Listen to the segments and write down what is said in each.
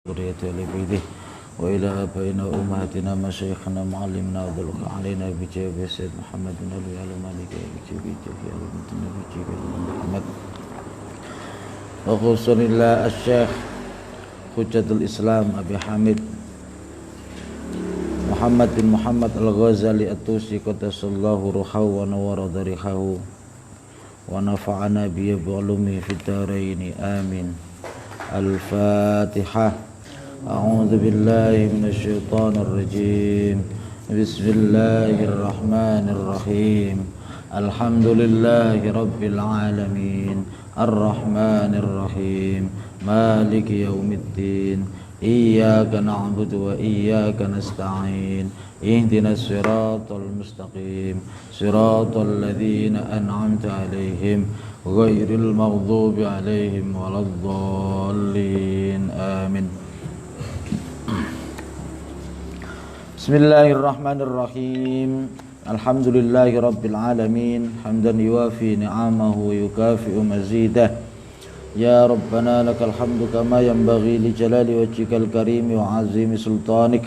ذرية لبيته وإلى آبائنا وأمهاتنا مشايخنا معلمنا وذلك علينا بجاه سيد محمد بن علي على مالك بجاه على محمد وخصوصا الله الشيخ حجة الإسلام أبي حامد محمد بن محمد الغزالي الطوسي قدس الله روحه ونور ضريحه ونفعنا به بعلومه في الدارين آمين. الفاتحة. أعوذ بالله من الشيطان الرجيم. بسم الله الرحمن الرحيم. الحمد لله رب العالمين الرحمن الرحيم مالك يوم الدين إياك نعبد وإياك نستعين اهدنا الصراط المستقيم صراط الذين أنعمت عليهم غير المغضوب عليهم ولا الضالين آمين. Bismillahirrahmanirrahim. Alhamdulillahi rabbil alamin hamdan yuwafi ni'amahu wa yukafi'u mazidah. Ya Rabbana lakal hamdu kama yanbaghi li jalali wajhikal karim wa azimi sultanik.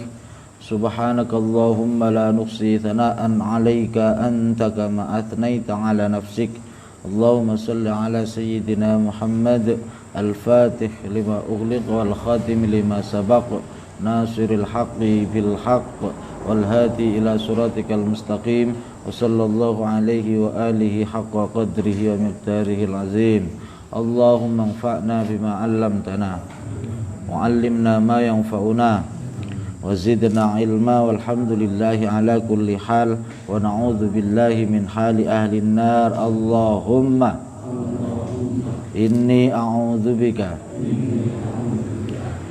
Subhanakallahumma la nuhsi thana'an 'alaika anta kama athnaita 'ala nafsik. Allahumma salli 'ala sayyidina Muhammad al-fatih lima ughliq wal khatim lima sabaq nasiril haqqi bil haqq wal hadi ila siratikal mustaqim wa sallallahu alaihi wa alihi haqqa qadrihi wa miqdarihi al-azim. Allahumma anfa'na bima 'allamtana wa 'allimna ma yanfa'una wa zidna ilma walhamdulillahi ala kulli hal wa na'udzu billahi min hali ahli an-nar. Allahumma inni a'udzu bika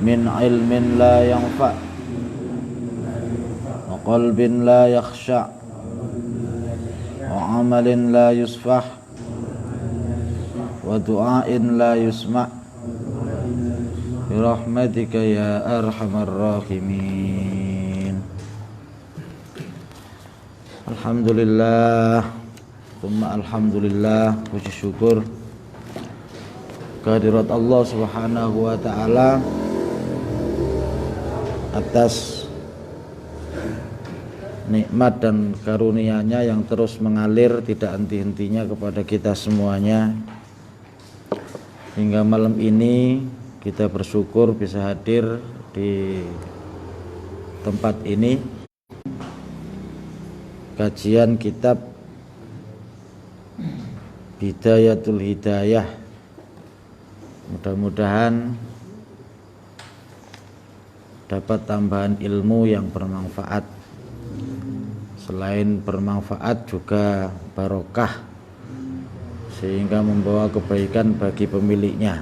min ilmin la yanfa' wa qalbin la yakhsha' wa amalin la yusfah wa du'ain la yusma' bi rahmatika ya arhamar rahimin. Alhamdulillah thumma alhamdulillah, puji syukur kehadirat Allah Subhanahu wa taala atas nikmat dan karunia-Nya yang terus mengalir tidak henti-hentinya kepada kita semuanya. Hingga malam ini kita bersyukur bisa hadir di tempat ini, kajian kitab Bidayatul Hidayah. Mudah-mudahan dapat tambahan ilmu yang bermanfaat. Selain bermanfaat juga barokah, sehingga membawa kebaikan bagi pemiliknya.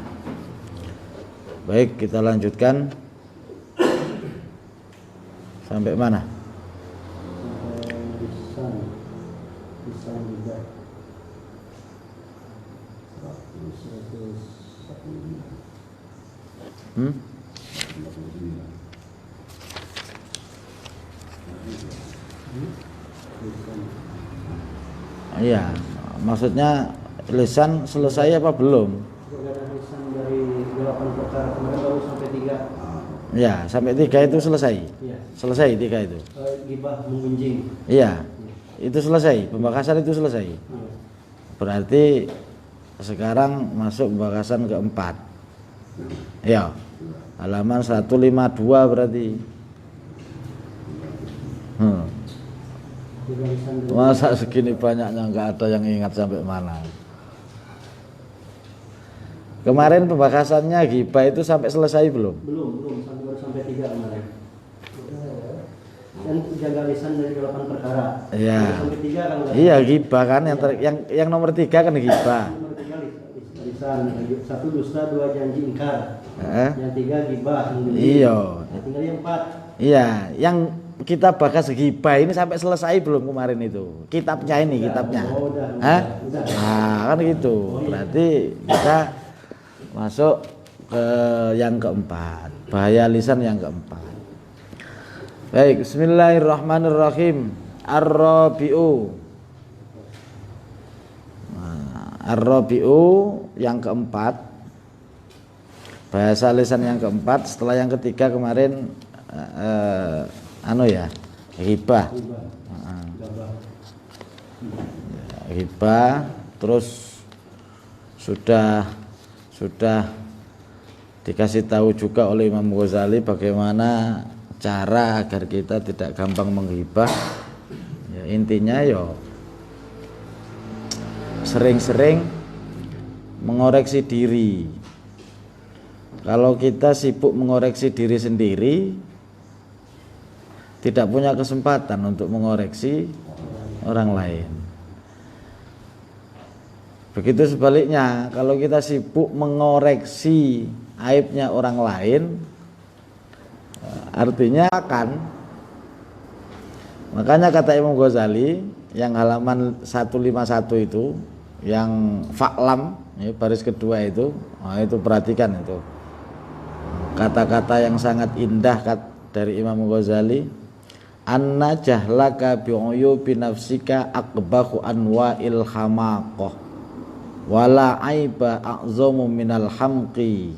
Baik, kita lanjutkan sampai mana? Iya, maksudnya lisan selesai apa belum? Lisan dari 8 perkara kemarin baru sampai 3. Ya, sampai 3 itu selesai. Iya. Selesai 3 itu. Gibah menggunjing. Iya. Itu selesai, pembahasan itu selesai. Iya. Berarti sekarang masuk pembahasan keempat. Ya. Halaman 152 berarti. Masa segini banyaknya nggak ada yang ingat sampai mana. Kemarin pembahasannya ghibah itu sampai selesai belum? Belum, baru sampai 3 kemarin. Dan jaga lisan dari 8 perkara. Iya. Sampai 3 kan? Iya, ghibah kan yang nomor 3 kan ghibah. Nomor 3 lisan, 1 dusta, 2 janji ingkar. Yang 3 ghibah. Iya. Tinggal yang 4. Iya, yang kita bahas ghibah ini sampai selesai belum kemarin itu? Kitabnya ini, kitabnya. Udah. Nah, kan gitu. Berarti kita masuk ke yang keempat, bahaya lisan yang keempat. Baik, bismillahirrahmanirrahim. Ar-Rabi'u. Ar-Rabi'u yang keempat. Bahasa lisan yang keempat setelah yang ketiga kemarin ghibah. Ghibah, terus sudah dikasih tahu juga oleh Imam Ghazali bagaimana cara agar kita tidak gampang menghibah. Ya, intinya sering-sering mengoreksi diri. Kalau kita sibuk mengoreksi diri sendiri, tidak punya kesempatan untuk mengoreksi orang lain. Begitu sebaliknya, kalau kita sibuk mengoreksi aibnya orang lain, artinya makanya kata Imam Ghazali yang halaman 151 itu, yang fa'lam, baris kedua itu, itu perhatikan itu kata-kata yang sangat indah dari Imam Ghazali. Anna jahlaka bi'uyubi nafsika akbahu anwa'il hamaqah wala aiba a'zamu minal hamqi.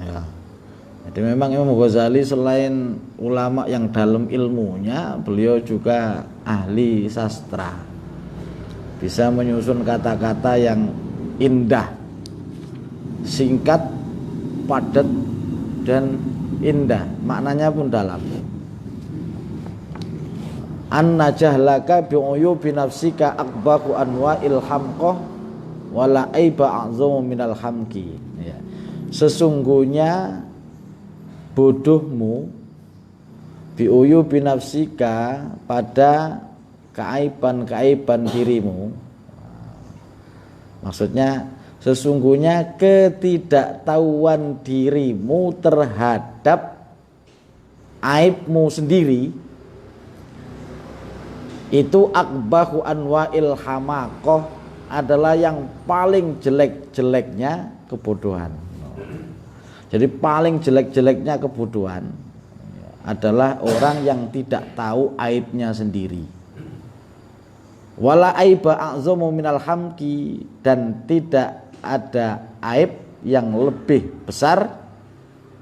Ya. Jadi memang Imam Ghazali selain ulama yang dalam ilmunya, beliau juga ahli sastra, bisa menyusun kata-kata yang indah, singkat, padat, dan indah, maknanya pun dalam. Anna jahlaka bi'uyubi nafsika akbahu anwa'il hamqah wala aiba a'zamu minal hamki. Ya. Sesungguhnya bodohmu bi'uyubi nafsika pada keaiban-keaiban dirimu. Maksudnya sesungguhnya ketidaktahuan dirimu terhadap aibmu sendiri itu akbahu anwa'il hamaqah, adalah yang paling jelek-jeleknya kebodohan. Jadi paling jelek-jeleknya kebodohan adalah orang yang tidak tahu aibnya sendiri. Wala aiba a'zamu minal hamki, dan tidak ada aib yang lebih besar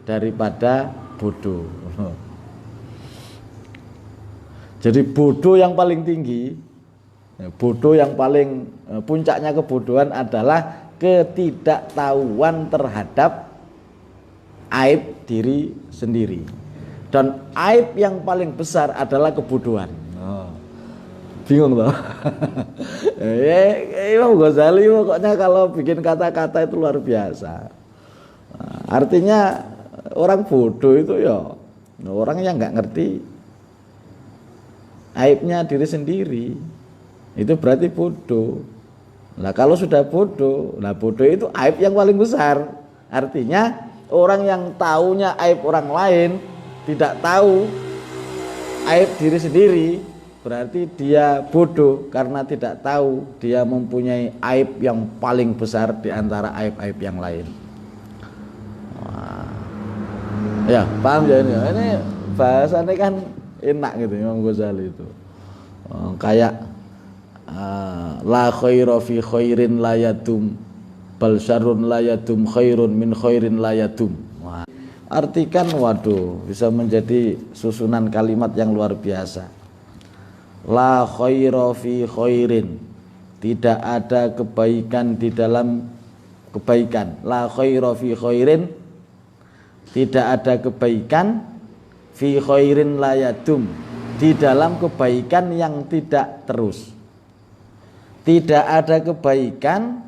daripada bodoh. Jadi bodoh yang paling tinggi, bodoh yang paling puncaknya kebodohan adalah ketidaktahuan terhadap aib diri sendiri. Dan aib yang paling besar adalah kebodohan. Bingung loh. Imam Ghazali pokoknya kalau bikin kata-kata itu luar biasa. Artinya orang bodoh itu orang yang nggak ngerti aibnya diri sendiri, itu berarti bodoh. Nah kalau sudah bodoh, bodoh itu aib yang paling besar. Artinya orang yang taunya aib orang lain tidak tahu aib diri sendiri, berarti dia bodoh karena tidak tahu dia mempunyai aib yang paling besar di antara aib-aib yang lain. Ya, paham ya ini? Ini bahasanya kan enak gitu Imam Ghazali itu. Kayak la khaira fi khairin la yadum bal syarrun la yadum khairun min khairin la yadum. Artikan bisa menjadi susunan kalimat yang luar biasa. La khaira fi khairin, tidak ada kebaikan di dalam kebaikan. La khaira fi khairin, tidak ada kebaikan fi khairin la yadum, di dalam kebaikan yang tidak terus. Tidak ada kebaikan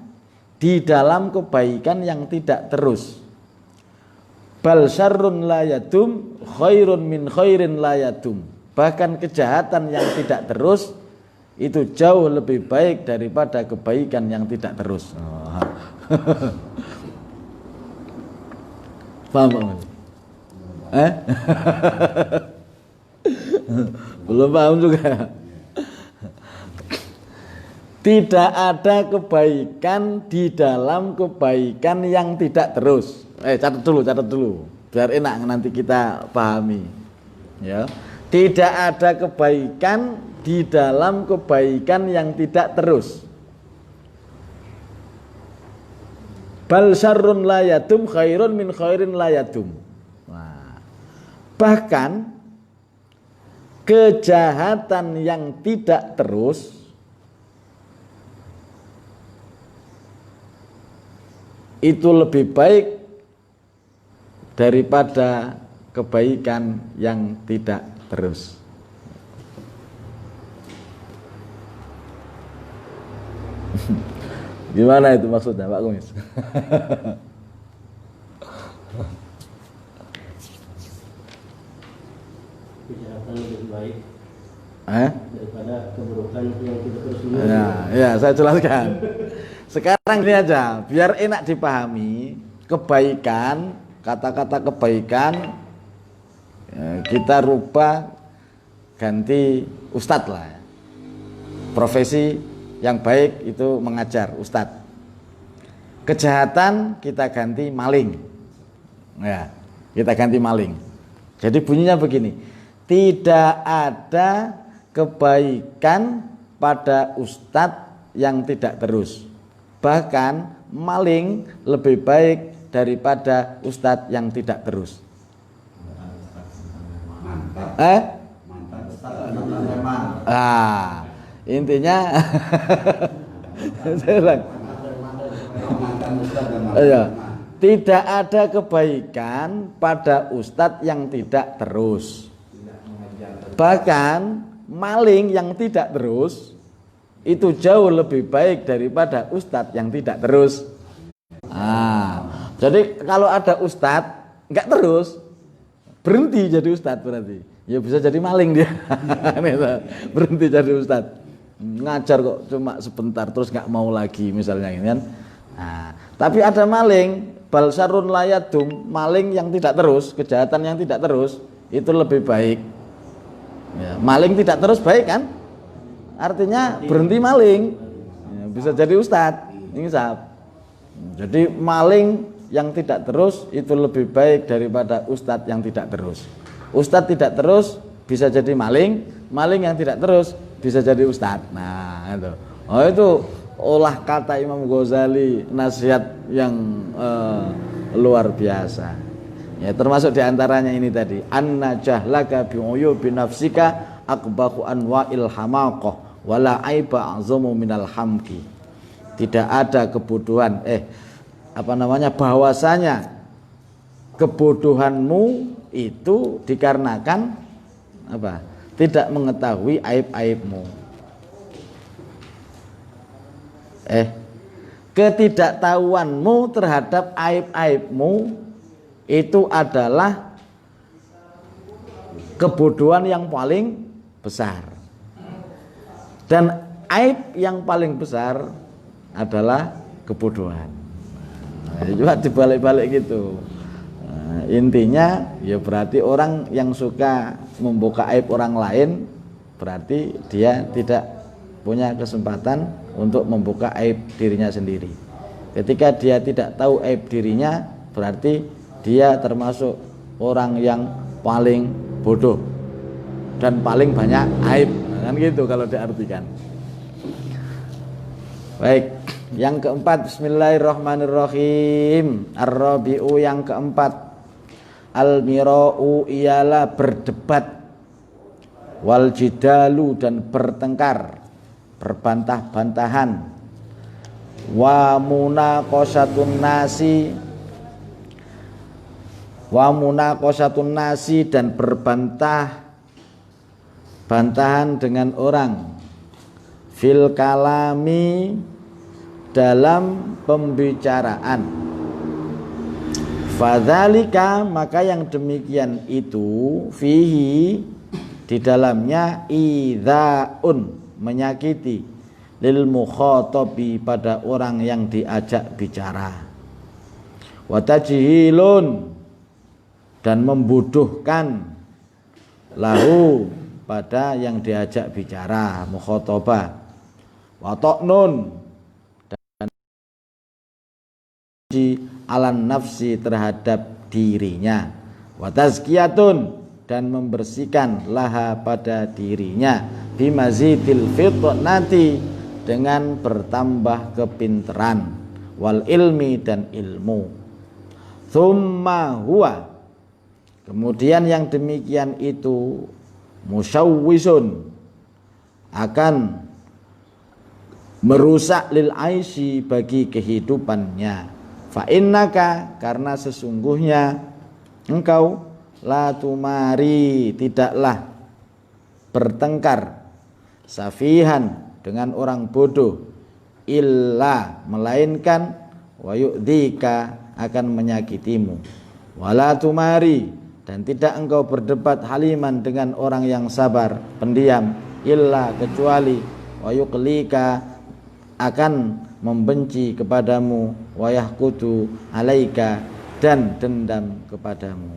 di dalam kebaikan yang tidak terus. Bal syarrun la yadum khairun min khairin la yadum. Bahkan kejahatan yang tidak terus itu jauh lebih baik daripada kebaikan yang tidak terus. Paham? Belum paham juga. Tidak ada kebaikan di dalam kebaikan yang tidak terus. Catat dulu, biar enak nanti kita pahami. Ya, tidak ada kebaikan di dalam kebaikan yang tidak terus. Bal syarrun la yadum khairun min khairin la yadum. Nah, bahkan kejahatan yang tidak terus itu lebih baik daripada kebaikan yang tidak terus. Gimana itu maksudnya Pak Kumis? Kejahatan lebih baik daripada keburukan yang tidak terus menerus. Ya, saya jelaskan. Sekarang ini aja, biar enak dipahami. Kebaikan, kata-kata kebaikan kita rubah ganti ustadz lah. Profesi yang baik itu mengajar, ustadz. Kejahatan kita ganti maling. Ya, kita ganti maling. Jadi bunyinya begini, tidak ada kebaikan pada ustadz yang tidak terus. Bahkan maling lebih baik daripada ustadz yang tidak terus. Intinya tidak ada kebaikan pada ustadz yang tidak terus. Bahkan maling yang tidak terus itu jauh lebih baik daripada ustadz yang tidak terus. Jadi kalau ada ustadz nggak terus, berhenti jadi ustadz berarti. Ya bisa jadi maling dia. Berhenti jadi ustadz. Ngajar kok cuma sebentar terus nggak mau lagi misalnya ini kan. Tapi ada maling, bal syarrun la yadum, maling yang tidak terus, kejahatan yang tidak terus itu lebih baik. Ya, maling tidak terus baik kan? Artinya berhenti maling, ya, bisa jadi ustadz. Ini sahab. Jadi maling yang tidak terus itu lebih baik daripada ustadz yang tidak terus. Ustadz tidak terus bisa jadi maling, maling yang tidak terus bisa jadi ustadz. Nah itu, itu olah kata Imam Ghazali, nasihat yang luar biasa. Ya, termasuk diantaranya ini tadi, anna jahlaka bi'uyubi nafsika akbahu anwa'il hamaqah wala aiba azamu minal hamki. Tidak ada kebodohan, bahwasanya kebodohanmu itu dikarenakan apa? Tidak mengetahui aib-aibmu. Ketidaktahuanmu terhadap aib-aibmu itu adalah kebodohan yang paling besar. Dan aib yang paling besar adalah kebodohan. Juga dibalik-balik gitu. Intinya ya berarti orang yang suka membuka aib orang lain berarti dia tidak punya kesempatan untuk membuka aib dirinya sendiri. Ketika dia tidak tahu aib dirinya berarti dia termasuk orang yang paling bodoh dan paling banyak aib. Kan gitu kalau diartikan. Baik, yang keempat, bismillahirrahmanirrahim. Ar-rabi'u, yang keempat, al-mira'u ialah berdebat, wal jidalu dan bertengkar, berbantah-bantahan, wa munaqashatun nasi dan berbantah-bantahan dengan orang, fil kalami dalam pembicaraan. Fadzalika, maka yang demikian itu, fihi di dalamnya, idzaun menyakiti, lil mukhatabi pada orang yang diajak bicara, wa tajhilun dan membodohkan, lahu pada yang diajak bicara, mukhatabah, wa ta'nun dan alan nafsi terhadap dirinya, wa tazkiyatun dan membersihkan laha pada dirinya, bimazidil fitnati dengan bertambah kepinteran, wal ilmi dan ilmu. Tsumma huwa, kemudian yang demikian itu musyawwisun, akan merusak lil aisy, bagi kehidupannya. Fa innaka, karena sesungguhnya engkau la tumari, tidaklah bertengkar, safihan, dengan orang bodoh, illa, melainkan wa yu'dzika, akan menyakitimu. Wala tumari, dan tidak engkau berdebat haliman, dengan orang yang sabar, pendiam, illa, kecuali wa yuqlika, akan membenci kepadamu, wa yahqutu alaika, dan dendam kepadamu.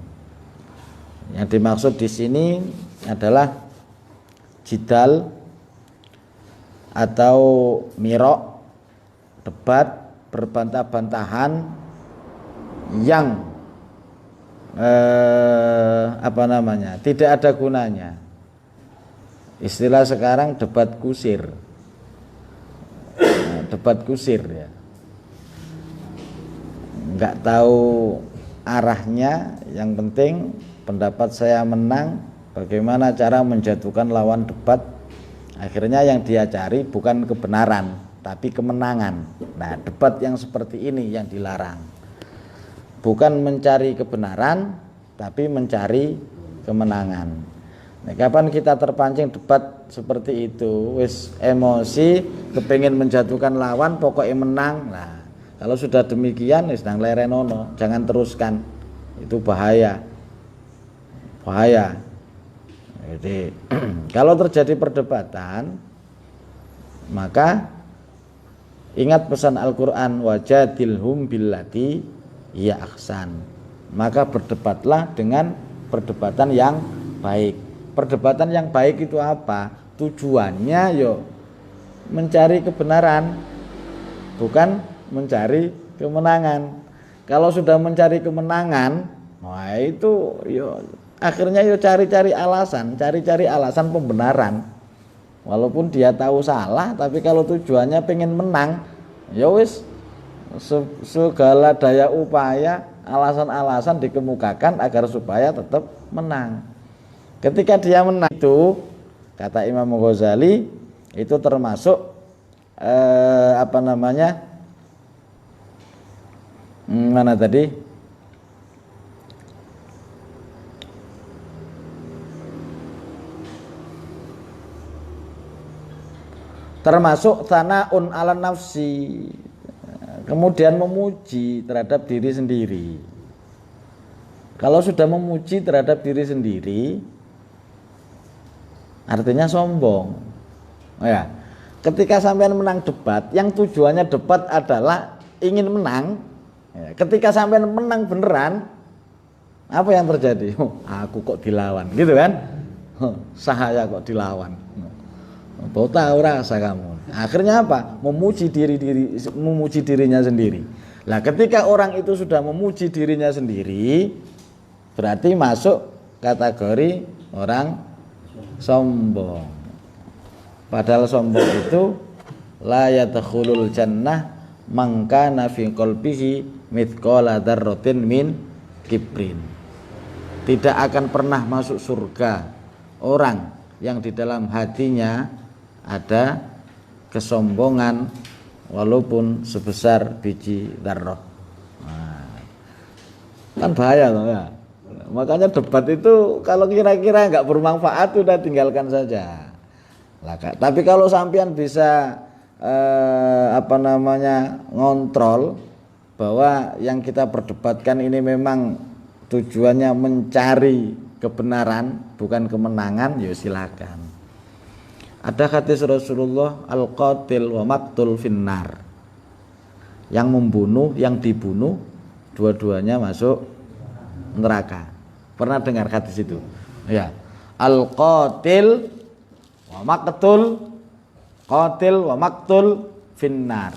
Yang dimaksud di sini adalah jidal atau mirok, debat, berbantah-bantahan yang tidak ada gunanya. Istilah sekarang debat kusir. Debat kusir ya, nggak tahu arahnya, yang penting pendapat saya menang. Bagaimana cara menjatuhkan lawan debat? Akhirnya yang dia cari bukan kebenaran, tapi kemenangan. Nah, debat yang seperti ini yang dilarang, bukan mencari kebenaran, tapi mencari kemenangan. Nah, kapan kita terpancing debat seperti itu, wis emosi, kepengin menjatuhkan lawan, pokoknya menang. Nah, kalau sudah demikian wis nang lerenono, jangan teruskan. Itu bahaya. Jadi kalau terjadi perdebatan, maka ingat pesan Al-Qur'an, wajadilhum billati hiya ahsan. Maka berdebatlah dengan perdebatan yang baik. Perdebatan yang baik itu apa? Tujuannya yo mencari kebenaran, bukan mencari kemenangan. Kalau sudah mencari kemenangan, wah itu yo akhirnya yo cari-cari alasan pembenaran. Walaupun dia tahu salah, tapi kalau tujuannya pengen menang, ya wis segala daya upaya, alasan-alasan dikemukakan agar supaya tetap menang. Ketika dia menang itu, kata Imam Ghazali, itu termasuk mana tadi? Termasuk sanaun ala nafsi, kemudian memuji terhadap diri sendiri. Kalau sudah memuji terhadap diri sendiri, artinya sombong. Ya, ketika sampean menang debat, yang tujuannya debat adalah ingin menang. Ya, ketika sampean menang beneran, apa yang terjadi? Aku kok dilawan, gitu kan? Saya kok dilawan. Bau tahu rasa kamu. Akhirnya apa? Memuji dirinya sendiri. Nah, ketika orang itu sudah memuji dirinya sendiri, berarti masuk kategori orang sombong. Padahal sombong itu la yadkhulul jannah man kana fi qalbihi mithqala dzarratin min kibrin. Tidak akan pernah masuk surga orang yang di dalam hatinya ada kesombongan walaupun sebesar biji dzarrah. Nah, kan bahaya loh ya. Makanya debat itu kalau kira-kira nggak bermanfaat udah tinggalkan saja. Tapi kalau sampean bisa ngontrol bahwa yang kita perdebatkan ini memang tujuannya mencari kebenaran bukan kemenangan, ya silakan. Ada hadis Rasulullah, al-qatil wa maqtul finnar. Yang membunuh, yang dibunuh, dua-duanya masuk neraka. Pernah dengar hadis itu? Ya. Al-qatil wa maqtul, qatil wa maqtul finnar.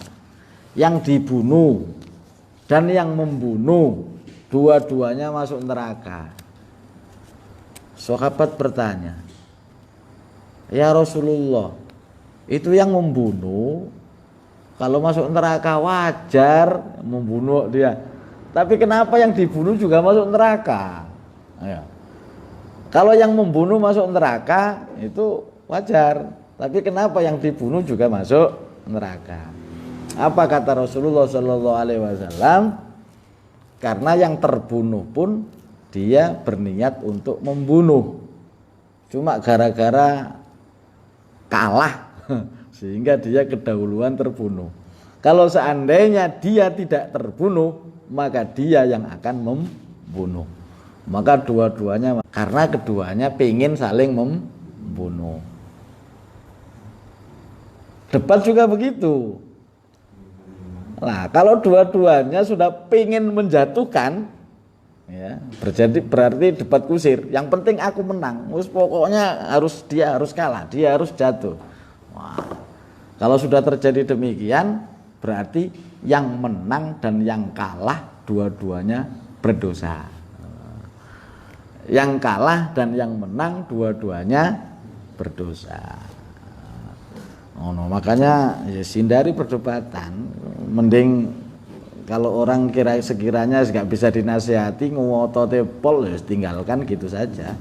Yang dibunuh dan yang membunuh, dua-duanya masuk neraka. Sahabat bertanya, "Ya Rasulullah, itu yang membunuh Kalau masuk neraka wajar membunuh dia. Tapi kenapa yang dibunuh juga masuk neraka? Ya. Kalau yang membunuh masuk neraka itu wajar. Tapi kenapa yang dibunuh juga masuk neraka? Apa kata Rasulullah Shallallahu Alaihi Wasallam? Karena yang terbunuh pun dia berniat untuk membunuh. Cuma gara-gara kalah sehingga dia kedahuluan terbunuh. Kalau seandainya dia tidak terbunuh, maka dia yang akan membunuh. Maka dua-duanya, karena keduanya pengen saling membunuh. Debat juga begitu. Nah, kalau dua-duanya sudah pengen menjatuhkan, ya, berarti debat kusir. Yang penting aku menang. Pokoknya dia harus kalah, dia harus jatuh. Wah, kalau sudah terjadi demikian, berarti yang menang dan yang kalah dua-duanya berdosa. Yang kalah dan yang menang dua-duanya berdosa. Makanya ya, hindari perdebatan. Mending kalau orang sekiranya nggak bisa dinasihati, ngotote pol, ya tinggalkan gitu saja.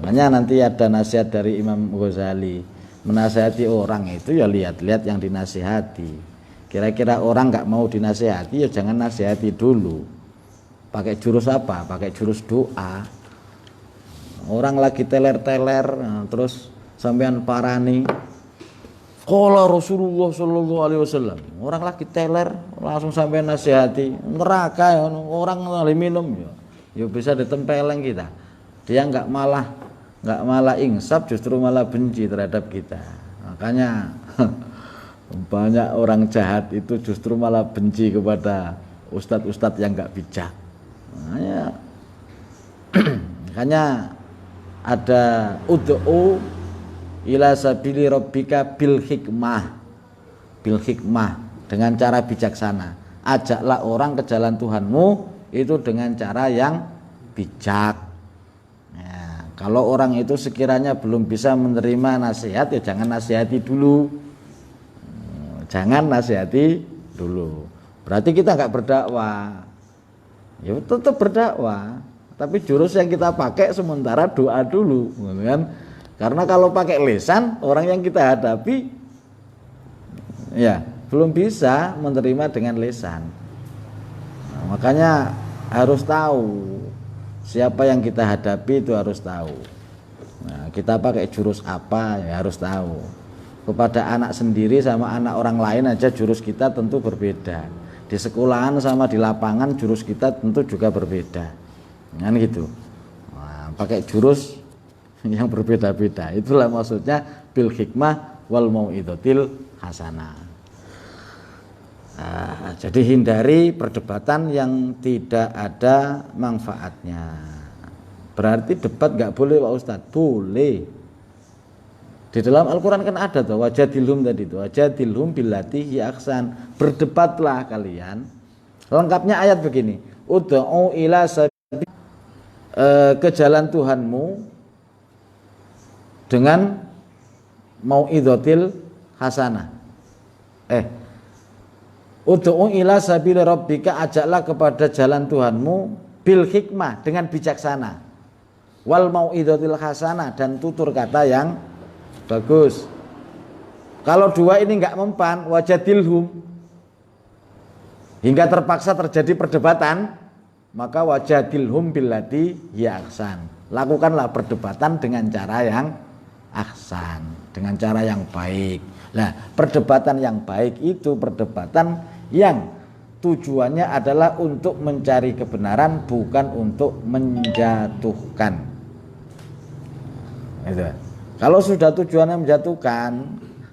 Makanya nanti ada nasihat dari Imam Ghazali, menasihati orang itu ya lihat-lihat yang dinasihati. Kira-kira orang nggak mau dinasihati, ya jangan nasihati dulu. Pakai jurus apa? Pakai jurus doa. Orang lagi teler-teler, terus sampean parani, qala Rasulullah Shallallahu Alaihi Wasallam. Orang lagi teler, langsung sampean nasihati, neraka ya, orang lagi minum ya bisa ditempeleng kita. Dia nggak malah insaf, justru malah benci terhadap kita. Makanya banyak orang jahat itu justru malah benci kepada ustadz-ustadz yang nggak bijak. Makanya ada ud'u ila sabili rabbika bil hikmah dengan cara bijaksana. Ajaklah orang ke jalan Tuhanmu itu dengan cara yang bijak. Ya, kalau orang itu sekiranya belum bisa menerima nasihat, ya jangan nasihati dulu. Berarti kita nggak berdakwah. Ya tetap berdakwah, tapi jurus yang kita pakai sementara doa dulu, kan? Karena kalau pakai lisan, orang yang kita hadapi ya belum bisa menerima dengan lisan. Nah, makanya harus tahu siapa yang kita hadapi, itu harus tahu. Nah, kita pakai jurus apa ya harus tahu. Kepada anak sendiri sama anak orang lain aja jurus kita tentu berbeda. Di sekolahan sama di lapangan jurus kita tentu juga berbeda. Kan gitu. Nah, pakai jurus yang berbeda-beda. Itulah maksudnya bil hikmah wal mau'izatil hasanah. Jadi hindari perdebatan yang tidak ada manfaatnya. Berarti debat nggak boleh Pak Ustadz? Boleh. Di dalam Al-Quran kan ada tuh wajadilhum tadi tuh, wajadilhum billati hi ahsan. Berdebatlah kalian. Lengkapnya ayat begini. Ud'u ila sabili, ke jalan Tuhanmu dengan mau'izatil hasanah. Ud'u ila sabili rabbika, ajaklah kepada jalan Tuhanmu bil hikmah, dengan bijaksana. Wal mau'izatil hasanah, dan tutur kata yang bagus. Kalau dua ini enggak mempan, wajadilhum, hingga terpaksa terjadi perdebatan, maka wajadilhum billati hiya ahsan. Lakukanlah perdebatan dengan cara yang ahsan, dengan cara yang baik. Nah, perdebatan yang baik itu perdebatan yang tujuannya adalah untuk mencari kebenaran, bukan untuk menjatuhkan. Itu. Kalau sudah tujuannya menjatuhkan,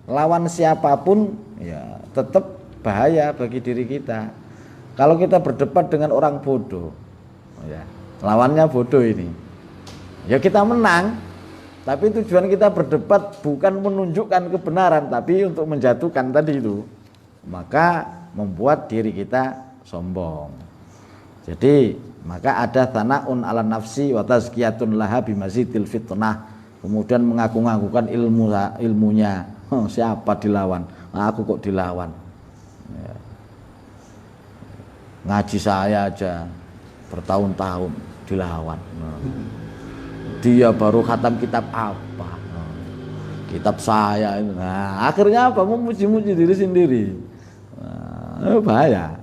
lawan siapapun ya tetap bahaya bagi diri kita. Kalau kita berdebat dengan orang bodoh, ya, lawannya bodoh ini, ya kita menang. Tapi tujuan kita berdebat bukan menunjukkan kebenaran, tapi untuk menjatuhkan tadi itu, maka membuat diri kita sombong. Jadi maka ada tanaun ala nafsi wa tazkiyatun laha bimazidil fitnah. Kemudian mengaku-ngakukan ilmunya. Siapa dilawan? Aku kok dilawan. ngaji saya aja bertahun-tahun dilawan. Dia baru khatam kitab apa? Kitab saya itu. Nah, akhirnya apa? Memuji-muji diri sendiri. Nah, bahaya.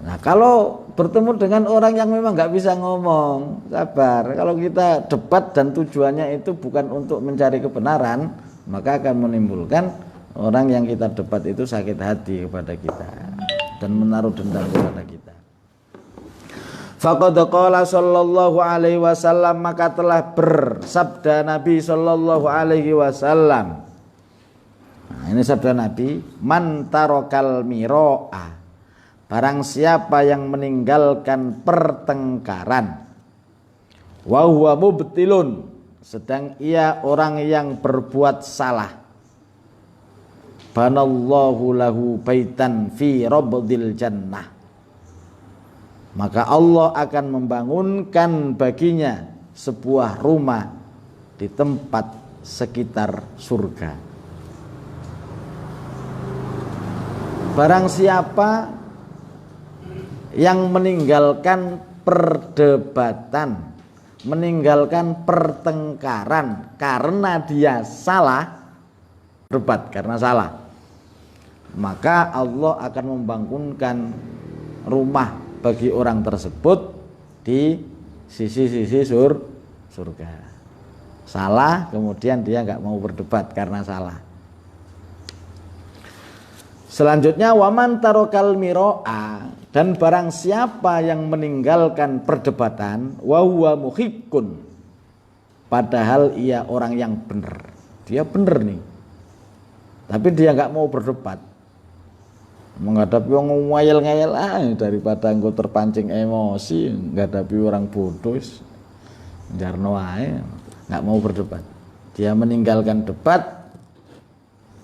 Nah, kalau bertemu dengan orang yang memang nggak bisa ngomong, sabar. Kalau kita debat dan tujuannya itu bukan untuk mencari kebenaran, maka akan menimbulkan orang yang kita debat itu sakit hati kepada kita dan menaruh dendam kepada kita. Faqad qala sallallahu alaihi wasallam, maka telah bersabda Nabi sallallahu alaihi wasallam. Nah, ini sabda Nabi, man tarakal miro'a, barang siapa yang meninggalkan pertengkaran, wa huwa mubtilun, sedang ia orang yang berbuat salah, banallahu lahu baitan fi rabdil jannah, maka Allah akan membangunkan baginya sebuah rumah di tempat sekitar surga. Barang siapa yang meninggalkan perdebatan, meninggalkan pertengkaran karena dia salah, debat karena salah, maka Allah akan membangunkan rumah bagi orang tersebut di sisi-sisi surga. Salah, kemudian dia nggak mau berdebat karena salah. Selanjutnya, waman tarokal miro'a, dan barang siapa yang meninggalkan perdebatan, wa huwa muhiqqun, padahal ia orang yang benar, dia benar nih, tapi dia nggak mau berdebat, menghadapi orang ngayal-ngayal daripada engkau terpancing emosi, menghadapi orang bodoh, jarno ae, nggak mau berdebat, dia meninggalkan debat,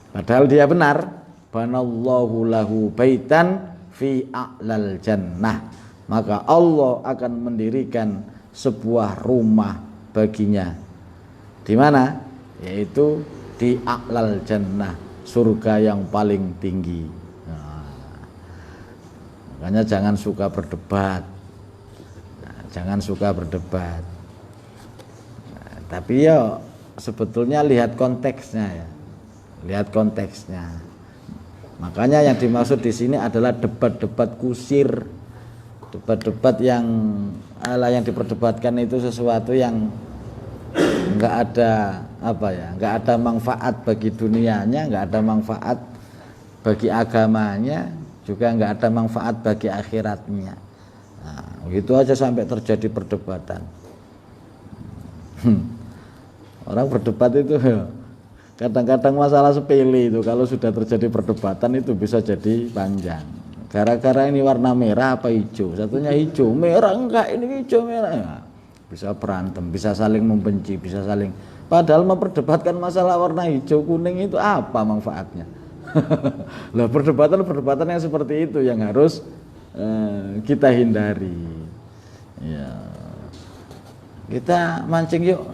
padahal dia benar. Banallahu lahu baitan fi a'lal jannah, maka Allah akan mendirikan sebuah rumah baginya di mana? Yaitu di a'lal jannah, surga yang paling tinggi. Nah, makanya jangan suka berdebat. Jangan suka berdebat. Nah, tapi ya sebetulnya lihat konteksnya ya. Lihat konteksnya. Makanya yang dimaksud di sini adalah debat-debat kusir, debat-debat yang diperdebatkan itu sesuatu yang nggak ada nggak ada manfaat bagi dunianya, nggak ada manfaat bagi agamanya, juga nggak ada manfaat bagi akhiratnya. Nah, begitu aja sampai terjadi perdebatan. Orang berdebat itu kadang-kadang masalah sepele itu kalau sudah terjadi perdebatan itu bisa jadi panjang. Gara-gara ini warna merah apa hijau, satunya hijau, merah enggak, ini hijau merah. Ya, bisa berantem, bisa saling membenci, bisa saling. Padahal memperdebatkan masalah warna hijau kuning itu apa manfaatnya? Lah perdebatan yang seperti itu yang harus kita hindari. Ya. Kita mancing yuk.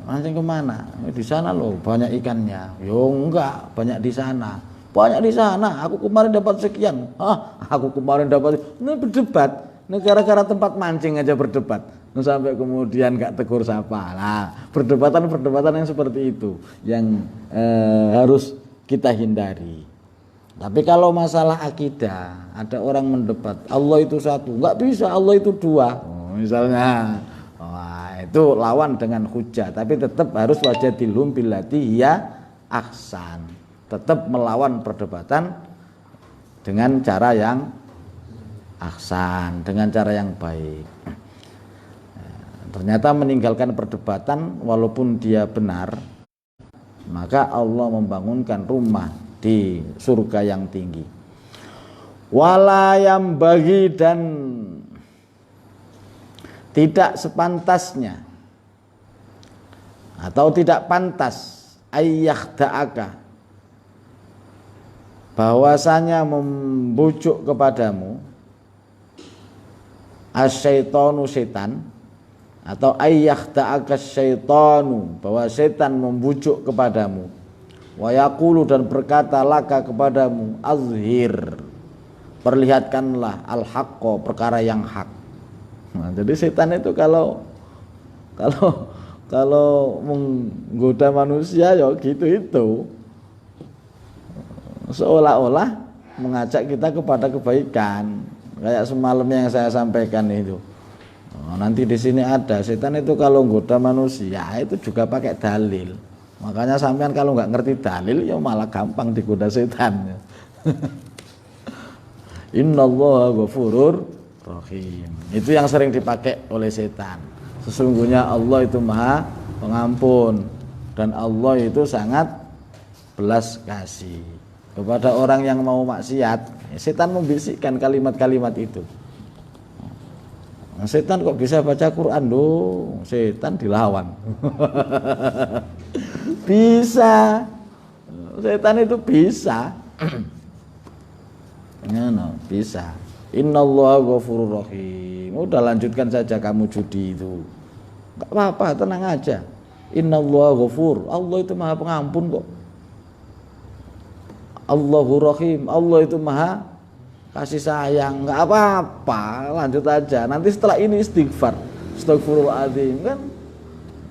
Mancing kemana? Di sana loh banyak ikannya. Yo enggak, banyak di sana. Banyak di sana. Aku kemarin dapat sekian. Aku kemarin dapat. Ini berdebat. Ini gara-gara tempat mancing aja berdebat. Sampai kemudian enggak tegur sapa. Nah, perdebatan yang seperti itu yang harus kita hindari. Tapi kalau masalah akidah, ada orang mendebat Allah itu satu, enggak bisa, Allah itu dua. Misalnya itu lawan dengan hujah, tapi tetap harus wajadilhum billati hiya ahsan, tetap melawan perdebatan dengan cara yang ahsan, dengan cara yang baik. Ternyata meninggalkan perdebatan walaupun dia benar, maka Allah membangunkan rumah di surga yang tinggi. Wala yang bagi, dan tidak sepantasnya atau tidak pantas ayyakhda'aka, bahwasanya membujuk kepadamu asyaitonu, setan, atau ayyakhda'aka syaitanu, bahwa setan membujuk kepadamu, wa yaqulu, dan berkata laka kepadamu, azhir, perlihatkanlah al-haqqo, perkara yang hak. Nah, jadi setan itu kalau menggoda manusia ya gitu itu, seolah-olah mengajak kita kepada kebaikan. Kayak semalam yang saya sampaikan itu. Nanti di sini ada setan itu kalau menggoda manusia itu juga pakai dalil. Makanya sampean kalau nggak ngerti dalil ya malah gampang digoda setan. Innallaha ghafurur rahim. Itu yang sering dipakai oleh setan. Sesungguhnya Allah itu Maha Pengampun dan Allah itu sangat belas kasih kepada orang yang mau maksiat. Setan membisikkan kalimat-kalimat itu. Setan kok bisa baca Quran loh? Setan dilawan. Bisa. Setan itu bisa. Bisa. Innallaha ghafurur rahim. Udah lanjutkan saja kamu judi itu. Enggak apa-apa, tenang aja. Innallaha ghafur. Allah itu Maha Pengampun kok. Allahur Rahim. Allah itu Maha kasih sayang. Enggak apa-apa, lanjut aja. Nanti setelah ini istighfar. Astagfirullahaladzim kan.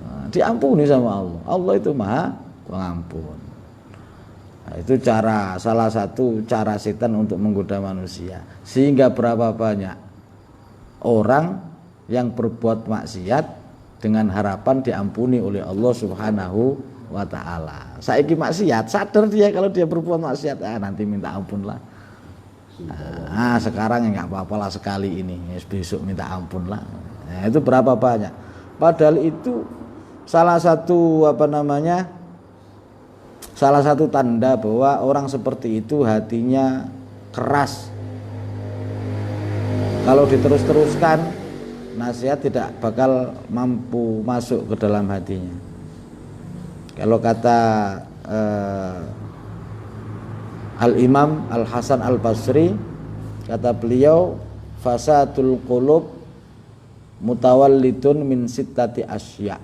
Nah, diampuni sama Allah. Allah itu Maha Pengampun. Nah, itu salah satu cara setan untuk menggoda manusia. Sehingga berapa banyak orang yang berbuat maksiat dengan harapan diampuni oleh Allah Subhanahu wa ta'ala. Saiki maksiat, sadar dia kalau dia berbuat maksiat, nanti minta ampun lah. Sekarang ya nggak apa-apa lah sekali ini, besok minta ampun lah. Itu berapa banyak. Padahal itu salah satu tanda bahwa orang seperti itu hatinya keras. Kalau diterus-teruskan, nasihat tidak bakal mampu masuk ke dalam hatinya. Kalau kata Al-Imam Al-Hasan Al-Basri, kata beliau, fasatul qulub mutawallidun min sittati asya.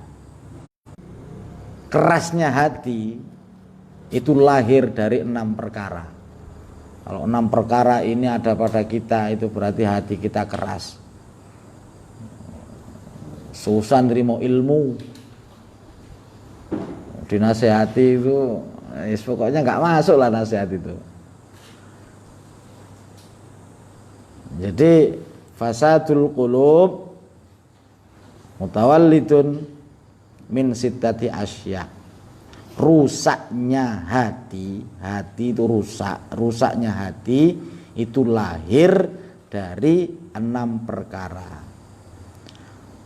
Kerasnya hati itu lahir dari 6 perkara. Kalau 6 perkara ini ada pada kita, itu berarti hati kita keras. Susah nerimo ilmu, dinasehati itu pokoknya nggak masuk lah nasihat itu. Jadi fasadul qulub mutawallidun min sittati asya. Rusaknya hati itu rusaknya hati itu lahir dari 6 perkara.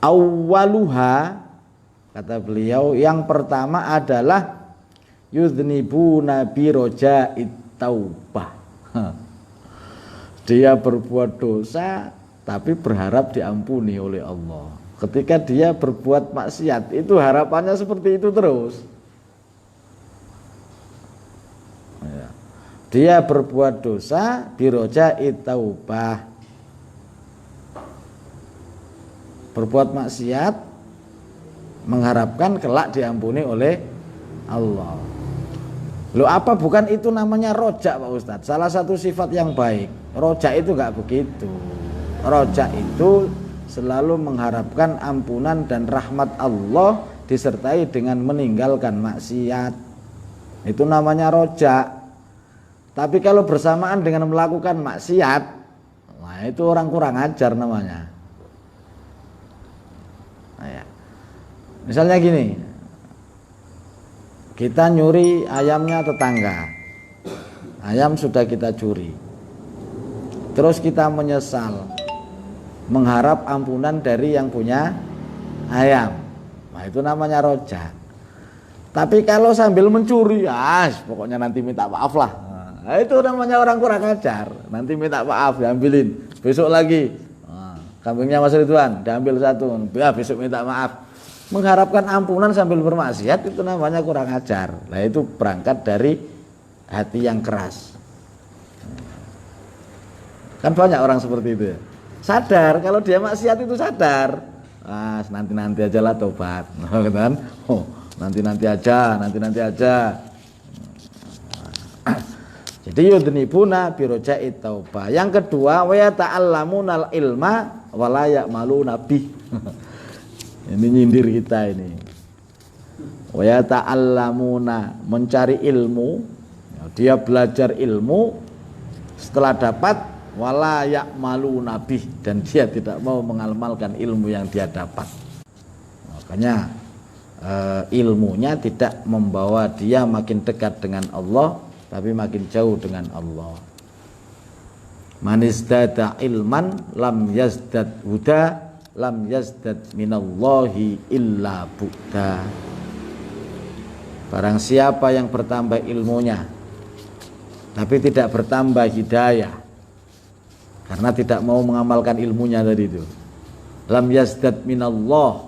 Awwaluha, kata beliau, yang pertama adalah yudhnibuna bi roja'it taubah. Dia berbuat dosa tapi berharap diampuni oleh Allah. Ketika dia berbuat maksiat, itu harapannya seperti itu terus. Dia berbuat dosa bi roja'it taubah, berbuat maksiat mengharapkan kelak diampuni oleh Allah. Loh, apa bukan itu namanya rojak Pak Ustadz? Salah satu sifat yang baik. Rojak itu enggak begitu. Rojak itu selalu mengharapkan ampunan dan rahmat Allah disertai dengan meninggalkan maksiat. Itu namanya rojak. Tapi kalau bersamaan dengan melakukan maksiat, nah itu orang kurang ajar namanya. Nah, ya. Misalnya gini, kita nyuri ayamnya tetangga, ayam sudah kita curi, terus kita menyesal, mengharap ampunan dari yang punya ayam. Nah itu namanya rojak. Tapi kalau sambil mencuri, pokoknya nanti minta maaf lah. Nah, itu namanya orang kurang ajar. Nanti minta maaf, diambilin. Besok lagi, kambingnya Mas Ridwan, diambil 1. Besok minta maaf. Mengharapkan ampunan sambil bermaksiat, itu namanya kurang ajar. Nah itu berangkat dari hati yang keras. Kan banyak orang seperti itu ya. Sadar kalau dia maksiat itu sadar. Nanti aja lah tobat. Kan? Nanti aja. Jadi yudnibuna biroja'it taubah. Yang kedua, wa yata'allamunal ilma wa la ya'maluna bih. Ini nyindir kita ini. Wa yata'allamuna, mencari ilmu, dia belajar ilmu, setelah dapat wala ya'maluna bih, dan dia tidak mau mengamalkan ilmu yang dia dapat. Makanya ilmunya tidak membawa dia makin dekat dengan Allah, tapi makin jauh dengan Allah. Man izdada ilman lam yazdad huda, lam yazdad minallahi illa bu'da. Barang siapa yang bertambah ilmunya tapi tidak bertambah hidayah, karena tidak mau mengamalkan ilmunya tadi itu, lam yazdad minallah,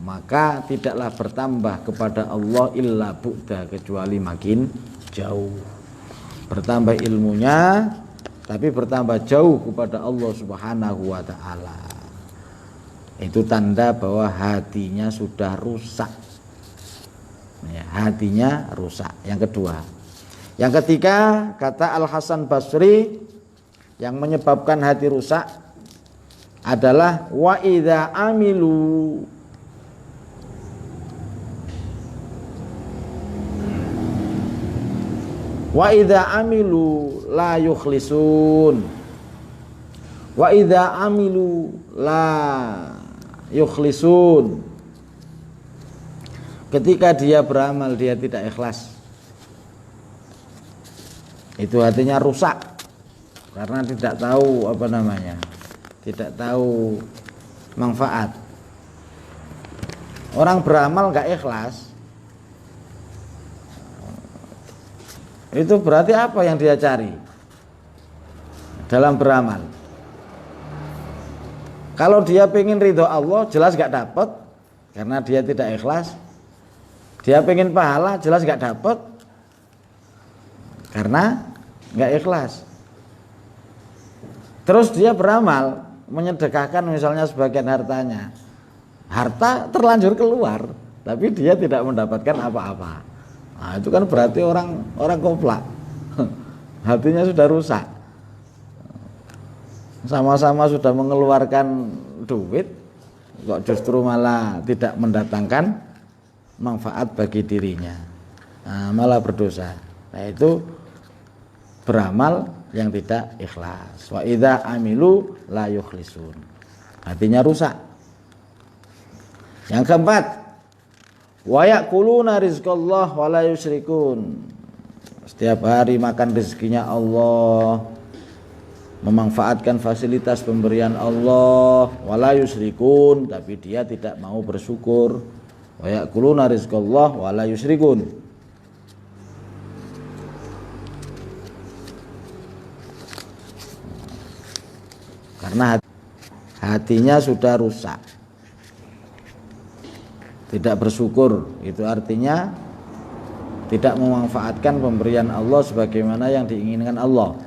maka tidaklah bertambah kepada Allah illa bu'da, kecuali makin jauh. Bertambah ilmunya tapi bertambah jauh kepada Allah Subhanahu wa ta'ala. Itu tanda bahwa hatinya sudah rusak ya, hatinya rusak. Yang kedua. Yang ketiga, kata Al-Hasan Basri, yang menyebabkan hati rusak adalah wa idza amilu wa idza amilu la yukhlisun, wa idza amilu la yukhlisun. Ketika dia beramal dia tidak ikhlas, itu hatinya rusak, karena tidak tahu tidak tahu manfaat. Orang beramal gak ikhlas, itu berarti apa yang dia cari dalam beramal? Kalau dia pengen ridho Allah, jelas gak dapat, karena dia tidak ikhlas. Dia pengen pahala, jelas gak dapat, karena gak ikhlas. Terus dia beramal, menyedekahkan misalnya sebagian hartanya, harta terlanjur keluar, tapi dia tidak mendapatkan apa-apa. Nah, itu kan berarti orang koplak. Hatinya sudah rusak. Sama-sama sudah mengeluarkan duit, kok justru malah tidak mendatangkan manfaat bagi dirinya. Nah, malah berdosa. Nah, itu beramal yang tidak ikhlas. Wa idza amilu la yukhlisun. Hatinya rusak. Yang keempat, wa ya'kuluna rizqallah wa la yusyrikun. Setiap hari makan rezekinya Allah, memanfaatkan fasilitas pemberian Allah, wa la yusyrikun, tapi dia tidak mau bersyukur. Wa ya'kuluna rizqallah wa la yusyrikun. Karena hatinya sudah rusak, tidak bersyukur, itu artinya tidak memanfaatkan pemberian Allah sebagaimana yang diinginkan Allah.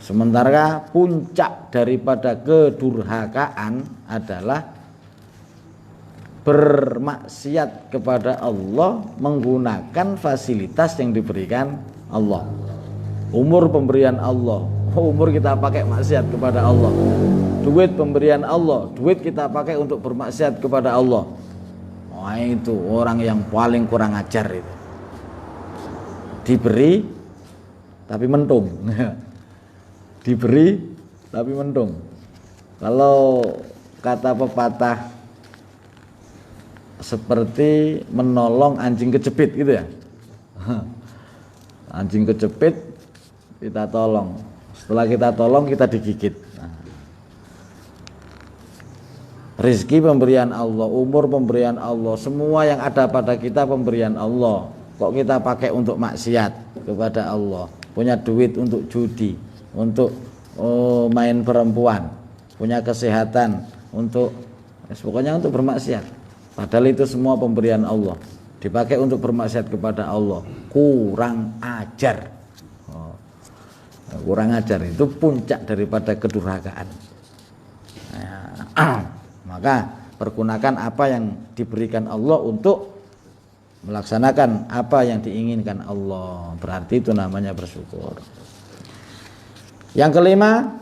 Sementara puncak daripada kedurhakaan adalah bermaksiat kepada Allah menggunakan fasilitas yang diberikan Allah. Umur pemberian Allah, umur kita pakai maksiat kepada Allah. Duit pemberian Allah, duit kita pakai untuk bermaksiat kepada Allah. Wah, itu orang yang paling kurang ajar itu. Diberi tapi mentung. Diberi tapi mentung. Kalau kata pepatah, seperti menolong anjing kejepit gitu ya. Anjing kejepit kita tolong, setelah kita tolong kita digigit. Rizki pemberian Allah, umur pemberian Allah, semua yang ada pada kita pemberian Allah. Kok kita pakai untuk maksiat kepada Allah? Punya duit untuk judi, untuk main perempuan, punya kesehatan untuk, pokoknya untuk bermaksiat. Padahal itu semua pemberian Allah, dipakai untuk bermaksiat kepada Allah. Kurang ajar. Kurang ajar, itu puncak daripada kedurhakaan. Maka pergunakan apa yang diberikan Allah untuk melaksanakan apa yang diinginkan Allah. Berarti itu namanya bersyukur. Yang kelima,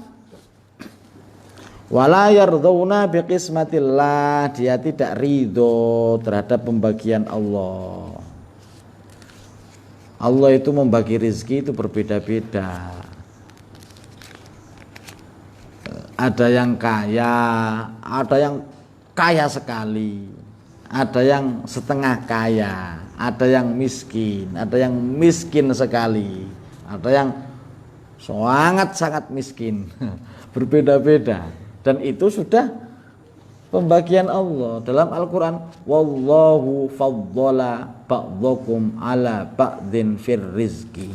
wala yarduna biqismatillah, dia tidak ridho terhadap pembagian Allah. Allah itu membagi rezeki itu berbeda-beda. Ada yang kaya, ada yang kaya sekali, ada yang setengah kaya, ada yang miskin, ada yang miskin sekali, ada yang sangat-sangat miskin. Berbeda-beda. Dan itu sudah pembagian Allah dalam Al-Quran. Wallahu faddala ba'dakum ala ba'din fir rizki.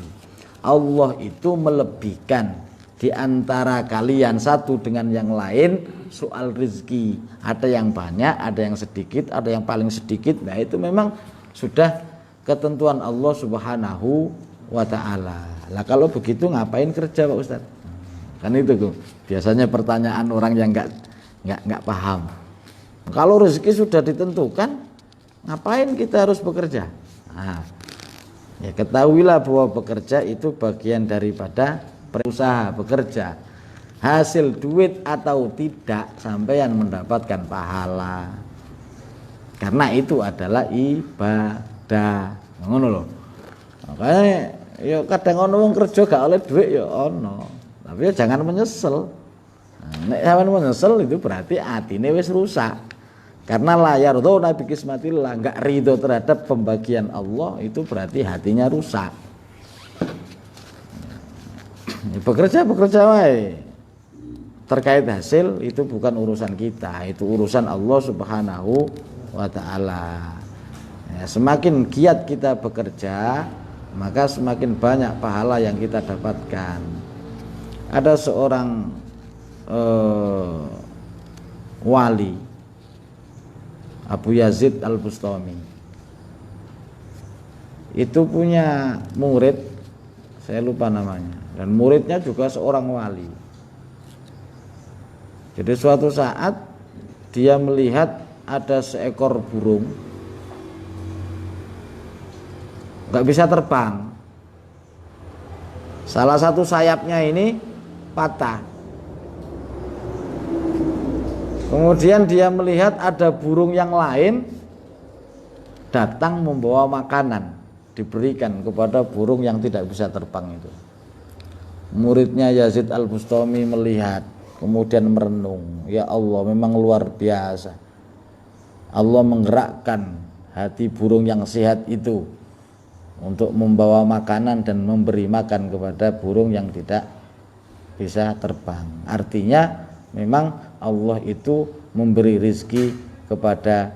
Allah itu melebihkan di antara kalian satu dengan yang lain soal rezeki. Ada yang banyak, ada yang sedikit, ada yang paling sedikit. Nah itu memang sudah ketentuan Allah Subhanahu wa ta'ala. Lah kalau begitu ngapain kerja Pak Ustadz? Kan itu tuh biasanya pertanyaan orang yang nggak paham. Kalau rezeki sudah ditentukan, ngapain kita harus bekerja? Nah, ya ketahuilah bahwa bekerja itu bagian daripada berusaha, bekerja. Hasil duit atau tidak, sampeyan mendapatkan pahala. Karena itu adalah ibadah. Ngono lho. Makanya ya kadang ono wong kerja gak oleh duit ya ono. Tapi ya jangan menyesal. Nek sampean menyesal itu berarti atine wis rusak. Karena layar tuh Nabi Kismatillah, enggak ridho terhadap pembagian Allah, itu berarti hatinya rusak. Bekerja wae. Terkait hasil itu bukan urusan kita, itu urusan Allah Subhanahu wa ta'ala. Ya, semakin giat kita bekerja, maka semakin banyak pahala yang kita dapatkan. Ada seorang wali, Abu Yazid Al-Bustami, itu punya murid, saya lupa namanya, dan muridnya juga seorang wali. Jadi suatu saat dia melihat ada seekor burung nggak bisa terbang, salah satu sayapnya ini patah. Kemudian dia melihat ada burung yang lain datang membawa makanan, diberikan kepada burung yang tidak bisa terbang itu. Muridnya Yazid Al-Bustami melihat, kemudian merenung, ya Allah, memang luar biasa. Allah menggerakkan hati burung yang sehat itu untuk membawa makanan dan memberi makan kepada burung yang tidak bisa terbang. Artinya memang Allah itu memberi rezeki kepada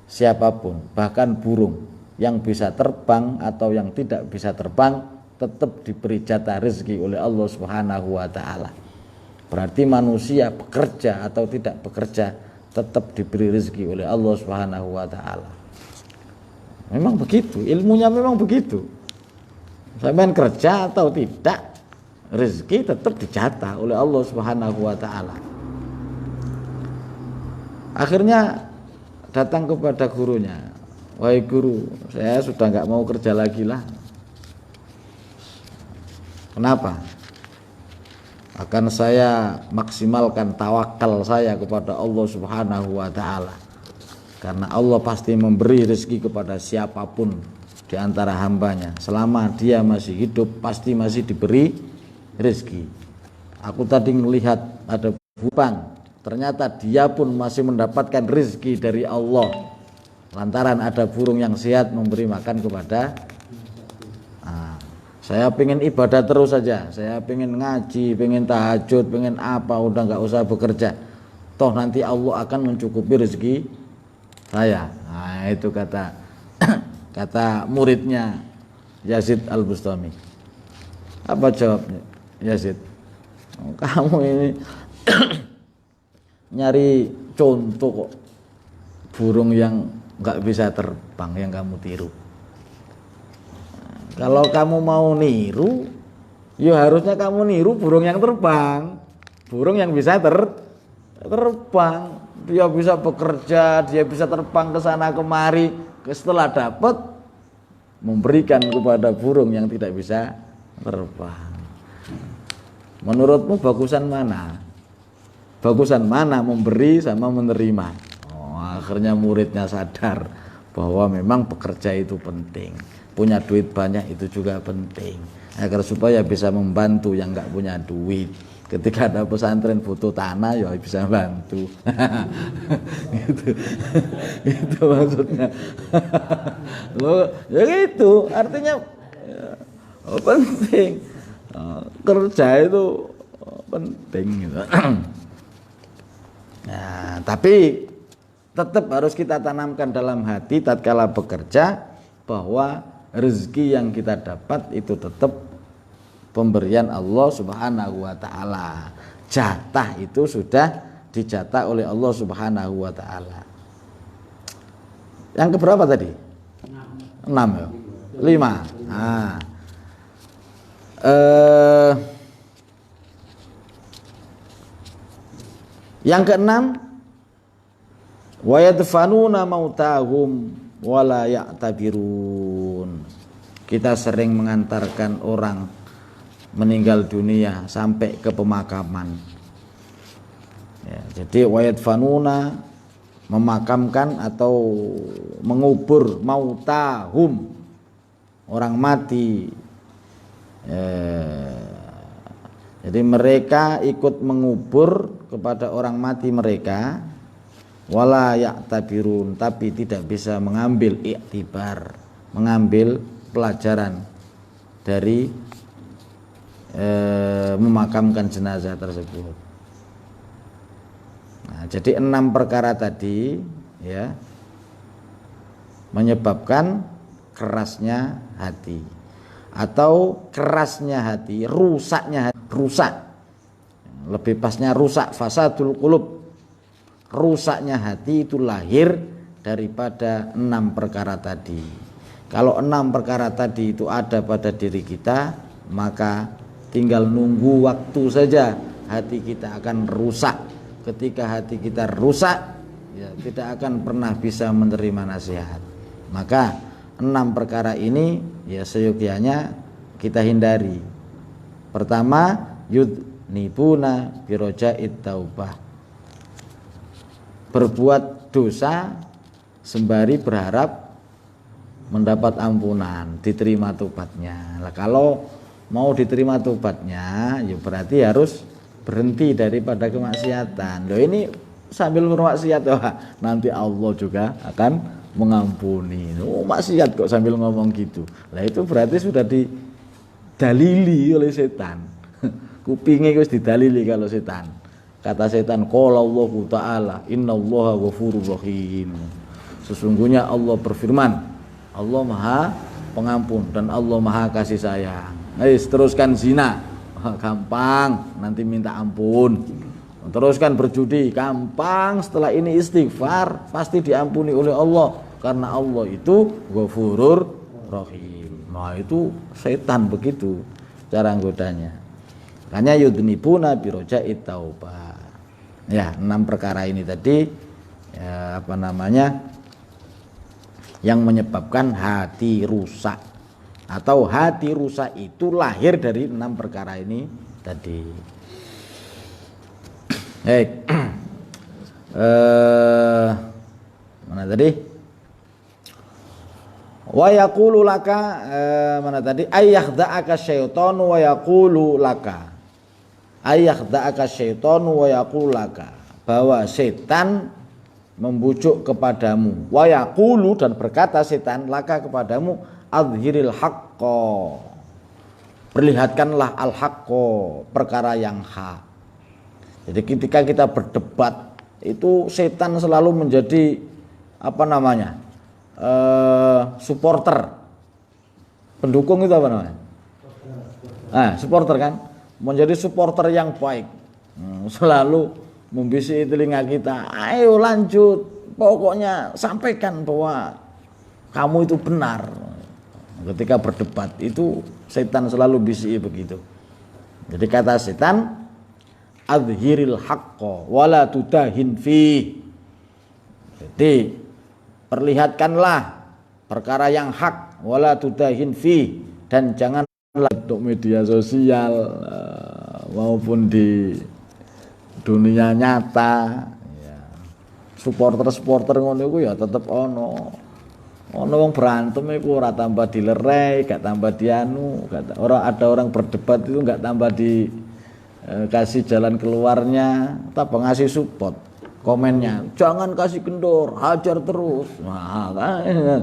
siapapun, bahkan burung yang bisa terbang atau yang tidak bisa terbang tetap diberi jatah rezeki oleh Allah Subhanahu wa ta'ala. Berarti manusia bekerja atau tidak bekerja tetap diberi rezeki oleh Allah Subhanahu wa ta'ala. Memang begitu, ilmunya memang begitu. Sampean kerja atau tidak, rezeki tetap dijatah oleh Allah Subhanahu wa ta'ala. Akhirnya datang kepada gurunya, wahai guru, saya sudah nggak mau kerja lagi lah. Kenapa? Akan saya maksimalkan tawakal saya kepada Allah Subhanahu wa ta'ala. Karena Allah pasti memberi rezeki kepada siapapun di antara hambanya. Selama dia masih hidup pasti masih diberi rezeki. Aku tadi melihat ada burung, ternyata dia pun masih mendapatkan rezeki dari Allah lantaran ada burung yang sehat memberi makan kepada. Saya pengen ibadah terus saja, saya pengen ngaji, pengen tahajud, pengen apa, udah nggak usah bekerja, toh nanti Allah akan mencukupi rezeki saya. Nah itu kata kata muridnya Yazid Al-Bustami. Apa jawabnya Yazid? Kamu ini nyari contoh kok burung yang nggak bisa terbang yang kamu tiru. Kalau kamu mau niru, ya harusnya kamu niru burung yang terbang, burung yang bisa terbang. Dia bisa bekerja, dia bisa terbang ke sana kemari. Setelah dapat, memberikan kepada burung yang tidak bisa terbang. Menurutmu bagusan mana? Bagusan mana, memberi sama menerima? Oh, akhirnya muridnya sadar bahwa memang bekerja itu penting, punya duit banyak itu juga penting, agar supaya bisa membantu yang nggak punya duit. Ketika ada pesantren butuh tanah, ya bisa bantu. Gitu. Itu maksudnya. Ya gitu, artinya ya, penting. Kerja itu penting gitu. Nah, tapi tetap harus kita tanamkan dalam hati tatkala bekerja bahwa rezeki yang kita dapat itu tetap pemberian Allah Subhanahu wa taala. Jatah itu sudah dijatah oleh Allah Subhanahu wa taala. Yang keberapa tadi? 6 ya. 5. Nah. Yang keenam, wa yadfanuna mautahum wala ya'tabirun. Kita sering mengantarkan orang meninggal dunia sampai ke pemakaman. Ya, jadi wa yadfanuna, memakamkan atau mengubur mautahum, orang mati. Jadi mereka ikut mengubur kepada orang mati mereka, wala ya'tabirun, tapi tidak bisa mengambil iktibar, mengambil pelajaran dari memakamkan jenazah tersebut. Nah, jadi 6 perkara tadi ya menyebabkan kerasnya hati, atau kerasnya hati, rusaknya hati, rusak. Lebih pasnya rusak, fasadul qulub. Rusaknya hati itu lahir daripada 6 perkara tadi. Kalau 6 perkara tadi itu ada pada diri kita, maka tinggal nunggu waktu saja hati kita akan rusak. Ketika hati kita rusak, ya, tidak akan pernah bisa menerima nasihat. Maka 6 perkara ini ya seyogyanya kita hindari. Pertama, yudnibuna biroja'id taubah, berbuat dosa sembari berharap mendapat ampunan, diterima tobatnya. Nah, kalau mau diterima tobatnya, ya berarti harus berhenti daripada kemaksiatan. Loh, ini sambil bermaksiat, nanti Allah juga akan mengampuni. Oh, maksiat kok sambil ngomong gitu. Lah itu berarti sudah didalili oleh setan. Kupingnya wis didalili kalau setan. Kata setan, qala Allahu ta'ala, innallaha ghafurur rahim. Sesungguhnya Allah berfirman, Allah Maha Pengampun dan Allah Maha Kasih Sayang. Teruskan zina, gampang, nanti minta ampun. Teruskan berjudi, gampang, setelah ini istighfar, pasti diampuni oleh Allah, karena Allah itu Ghafurur Rahim. Nah, itu setan begitu cara nggodanya. Makanya yudnibuna biroja'id taubah. Ya, 6 perkara ini tadi ya, yang menyebabkan hati rusak, atau hati rusak itu lahir dari 6 perkara ini tadi. Baik. Mana tadi? Wa yaqulu laka, mana tadi? Ayyakhda'aka syaitanu wa yaqulu laka. Ayyakhda'aka syaitanu wa yaqulu laka, bahwa setan membujuk kepadamu, wa yaqulu, dan berkata setan, laka, kepadamu, adhiril haqqo, perlihatkanlah al haqqo, perkara yang hak. Jadi ketika kita berdebat itu setan selalu menjadi supporter, pendukung itu apa namanya? Supporter kan, menjadi supporter yang baik, selalu membisiki telinga kita, ayo lanjut, pokoknya sampaikan bahwa kamu itu benar. Ketika berdebat itu setan selalu bisiki begitu. Jadi kata setan, adhiril haqqo wala tudahin fi. Jadi perlihatkanlah perkara yang hak, wala tudahin fi, dan jangan untuk media sosial maupun di dunia nyata ya. Supporter ngono iku ya tetep ono wong berantem iku ora tambah dilerai, gak tambah dianu, ada orang berdebat itu gak tambah di kasih jalan keluarnya, tapi ngasih support komennya, jangan kasih kendor, hajar terus. Nah, kan.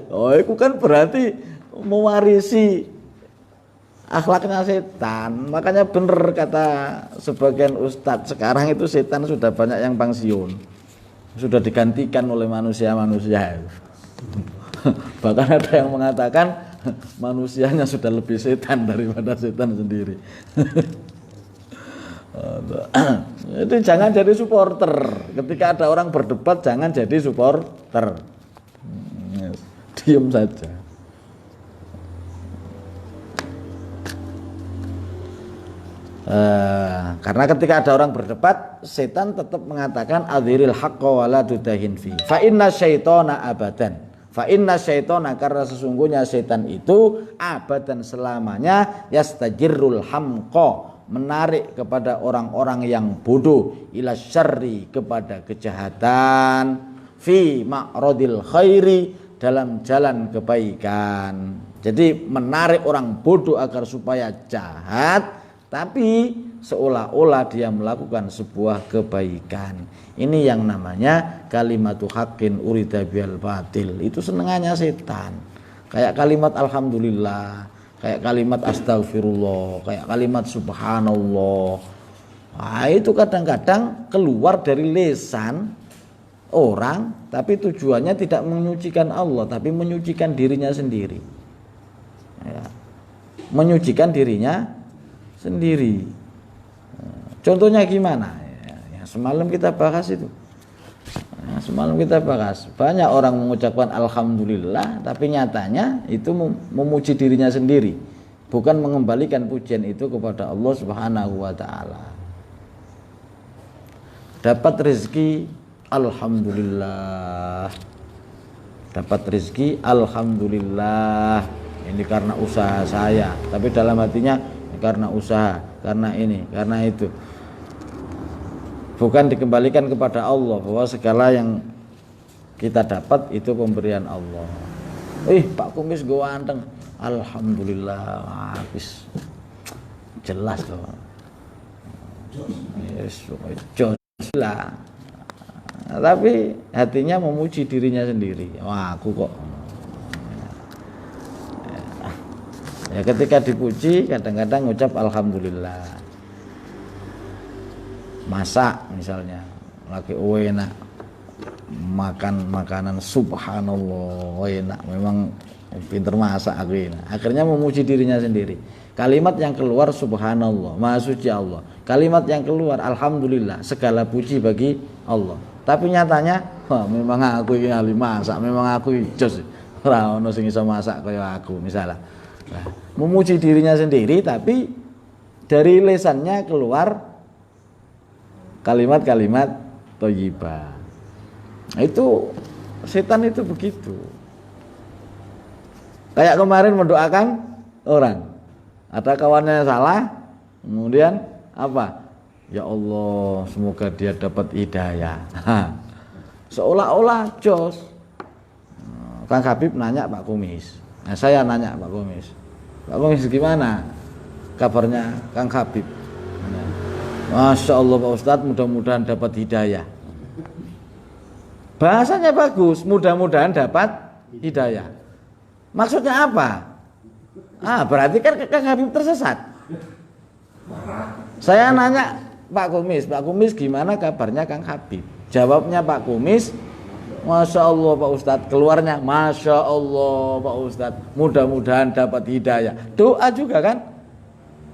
Oh, itu kan berarti mewarisi akhlaknya setan. Makanya bener kata sebagian ustadz, sekarang itu setan sudah banyak yang pensiun, sudah digantikan oleh manusia-manusia. Bahkan ada yang mengatakan manusianya sudah lebih setan daripada setan sendiri. Itu jangan jadi supporter. Ketika ada orang berdebat, jangan jadi supporter. Diam saja. Karena ketika ada orang berdebat, setan tetap mengatakan adhiril haqqa wala tudahin fi. Fa inna syaitana abadan. Fa inna syaitana, karena sesungguhnya setan itu abadan selamanya yastajirrul hamqa, menarik kepada orang-orang yang bodoh, ila syarri, kepada kejahatan, fi ma'radil khairi, dalam jalan kebaikan. Jadi menarik orang bodoh agar supaya jahat, tapi seolah-olah dia melakukan sebuah kebaikan. Ini yang namanya kalimatu haqqin urida bil batil. Itu senengannya setan. Kayak kalimat alhamdulillah, kayak kalimat astagfirullah, kayak kalimat subhanallah. Nah, itu kadang-kadang keluar dari lisan orang, tapi tujuannya tidak menyucikan Allah, tapi menyucikan dirinya sendiri. Ya. Menyucikan dirinya sendiri. Contohnya gimana? Ya, semalam kita bahas itu. Ya, semalam kita bahas. Banyak orang mengucapkan alhamdulillah, tapi nyatanya itu memuji dirinya sendiri, bukan mengembalikan pujian itu kepada Allah Subhanahu wa taala. Dapat rezeki, alhamdulillah. Dapat rezeki, alhamdulillah. Ini karena usaha saya, tapi dalam hatinya karena usaha, karena ini, karena itu. Bukan dikembalikan kepada Allah, bahwa segala yang kita dapat itu pemberian Allah. Pak Kumis gue anteng, alhamdulillah, habis jelas kok. Yes, jos lah. Tapi hatinya memuji dirinya sendiri. Wah, aku kok. Ya, ketika dipuji kadang-kadang ngucap alhamdulillah. Masak misalnya, lagi enak, makan makanan subhanallah, enak, memang pinter masak aku ini. Akhirnya memuji dirinya sendiri. Kalimat yang keluar subhanallah, maha suci Allah. Kalimat yang keluar alhamdulillah, segala puji bagi Allah. Tapi nyatanya, wah, memang aku ini ahli masak, memang aku jos. Ora ono sing iso masak kaya aku misalnya. Nah, memuji dirinya sendiri, tapi dari lisannya keluar kalimat-kalimat thayyibah. Itu setan itu begitu. Kayak kemarin mendoakan orang, ada kawannya salah, kemudian apa? Ya Allah, semoga dia dapat hidayah. Seolah-olah jos. Kang Habib nanya Pak Kumis. Nah, saya nanya Pak Kumis, Pak Kumis gimana kabarnya Kang Habib? Masya Allah Pak Ustadz, mudah-mudahan dapat hidayah. Bahasanya bagus, mudah-mudahan dapat hidayah. Maksudnya apa? Berarti kan Kang Habib tersesat. Saya nanya Pak Kumis gimana kabarnya Kang Habib? Jawabnya Pak Kumis, Masya Allah Pak Ustadz, keluarnya Masya Allah Pak Ustadz, mudah-mudahan dapat hidayah. Doa juga kan?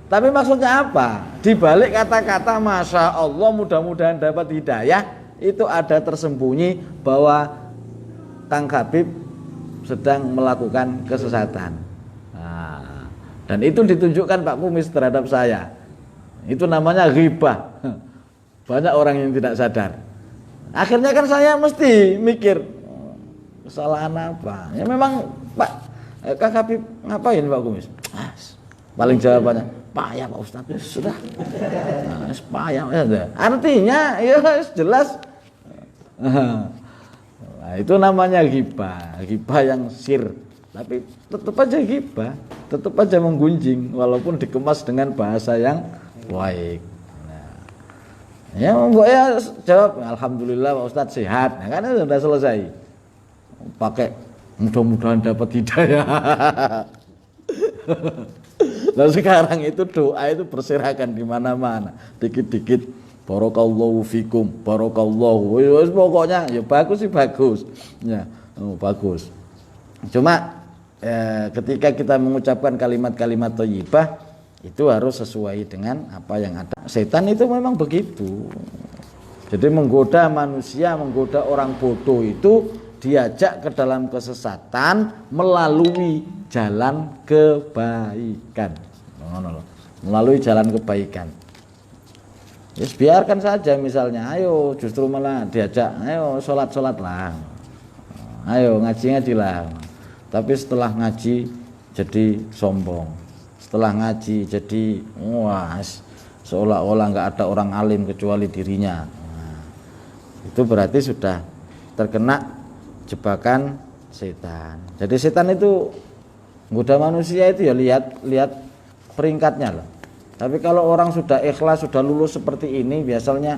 Tapi maksudnya apa? Di balik kata-kata Masya Allah mudah-mudahan dapat hidayah, itu ada tersembunyi bahwa Kang Habib sedang melakukan kesesatan. Nah, dan itu ditunjukkan Pak Kumis terhadap saya. Itu namanya ghibah. Banyak orang yang tidak sadar. Akhirnya kan saya mesti mikir, Kesalahan apa? Ya memang Pak Kak Habib ngapain Pak Kumis? Paling jawabannya payah Pak Ustadz. Sudah. Nah, payah ya. Artinya ya jelas. Nah, itu namanya ghibah. Ghibah yang sir. Tapi tetap aja ghibah, tetap aja menggunjing walaupun dikemas dengan bahasa yang baik. Nah, ya pokoknya jawab alhamdulillah Pak Ustadz sehat. Nah, kan sudah selesai. Pakai mudah-mudahan dapat hidayah. Nah sekarang itu doa itu berserakan di mana-mana, dikit-dikit barakallahu fikum, barakallahu. Pokoknya ya bagus sih bagus, ya bagus. Cuma ketika kita mengucapkan kalimat-kalimat thayyibah itu harus sesuai dengan apa yang ada. Setan itu memang begitu. Jadi menggoda manusia, menggoda orang bodoh itu diajak ke dalam kesesatan melalui jalan kebaikan. Melalui jalan kebaikan. Yes, biarkan saja misalnya, ayo justru malah diajak, ayo sholat lah, ayo ngaji lah. Tapi setelah ngaji jadi sombong, setelah ngaji jadi wah seolah-olah nggak ada orang alim kecuali dirinya. Nah, itu berarti sudah terkena jebakan setan. Jadi setan itu menggoda manusia itu ya lihat peringkatnya loh. Tapi kalau orang sudah ikhlas, sudah lulus seperti ini, biasanya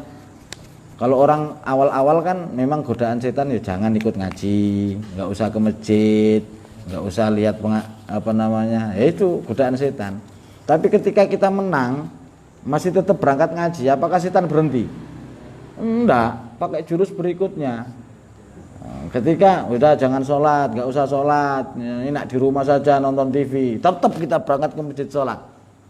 kalau orang awal-awal kan memang godaan setan ya jangan ikut ngaji, nggak usah ke masjid, nggak usah lihat ya itu godaan setan. Tapi ketika kita menang, masih tetap berangkat ngaji, apakah setan berhenti? Enggak, pakai jurus berikutnya. Ketika udah jangan sholat, nggak usah sholat, enak di rumah saja nonton TV, tetap kita berangkat ke masjid sholat.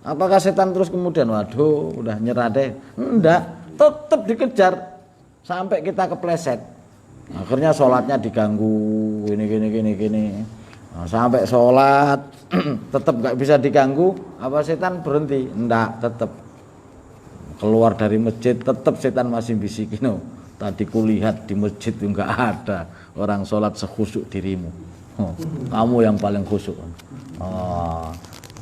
Apakah setan terus kemudian waduh udah nyerah deh? Enggak, tetap dikejar sampai kita kepleset. Akhirnya sholatnya diganggu, gini. Nah, sampai sholat tetap nggak bisa diganggu, apa setan berhenti? Enggak, tetap keluar dari masjid, tetap setan masih bisikin. Tadi kulihat di masjid itu enggak ada orang sholat sekhusyuk dirimu. Kamu yang paling khusyuk.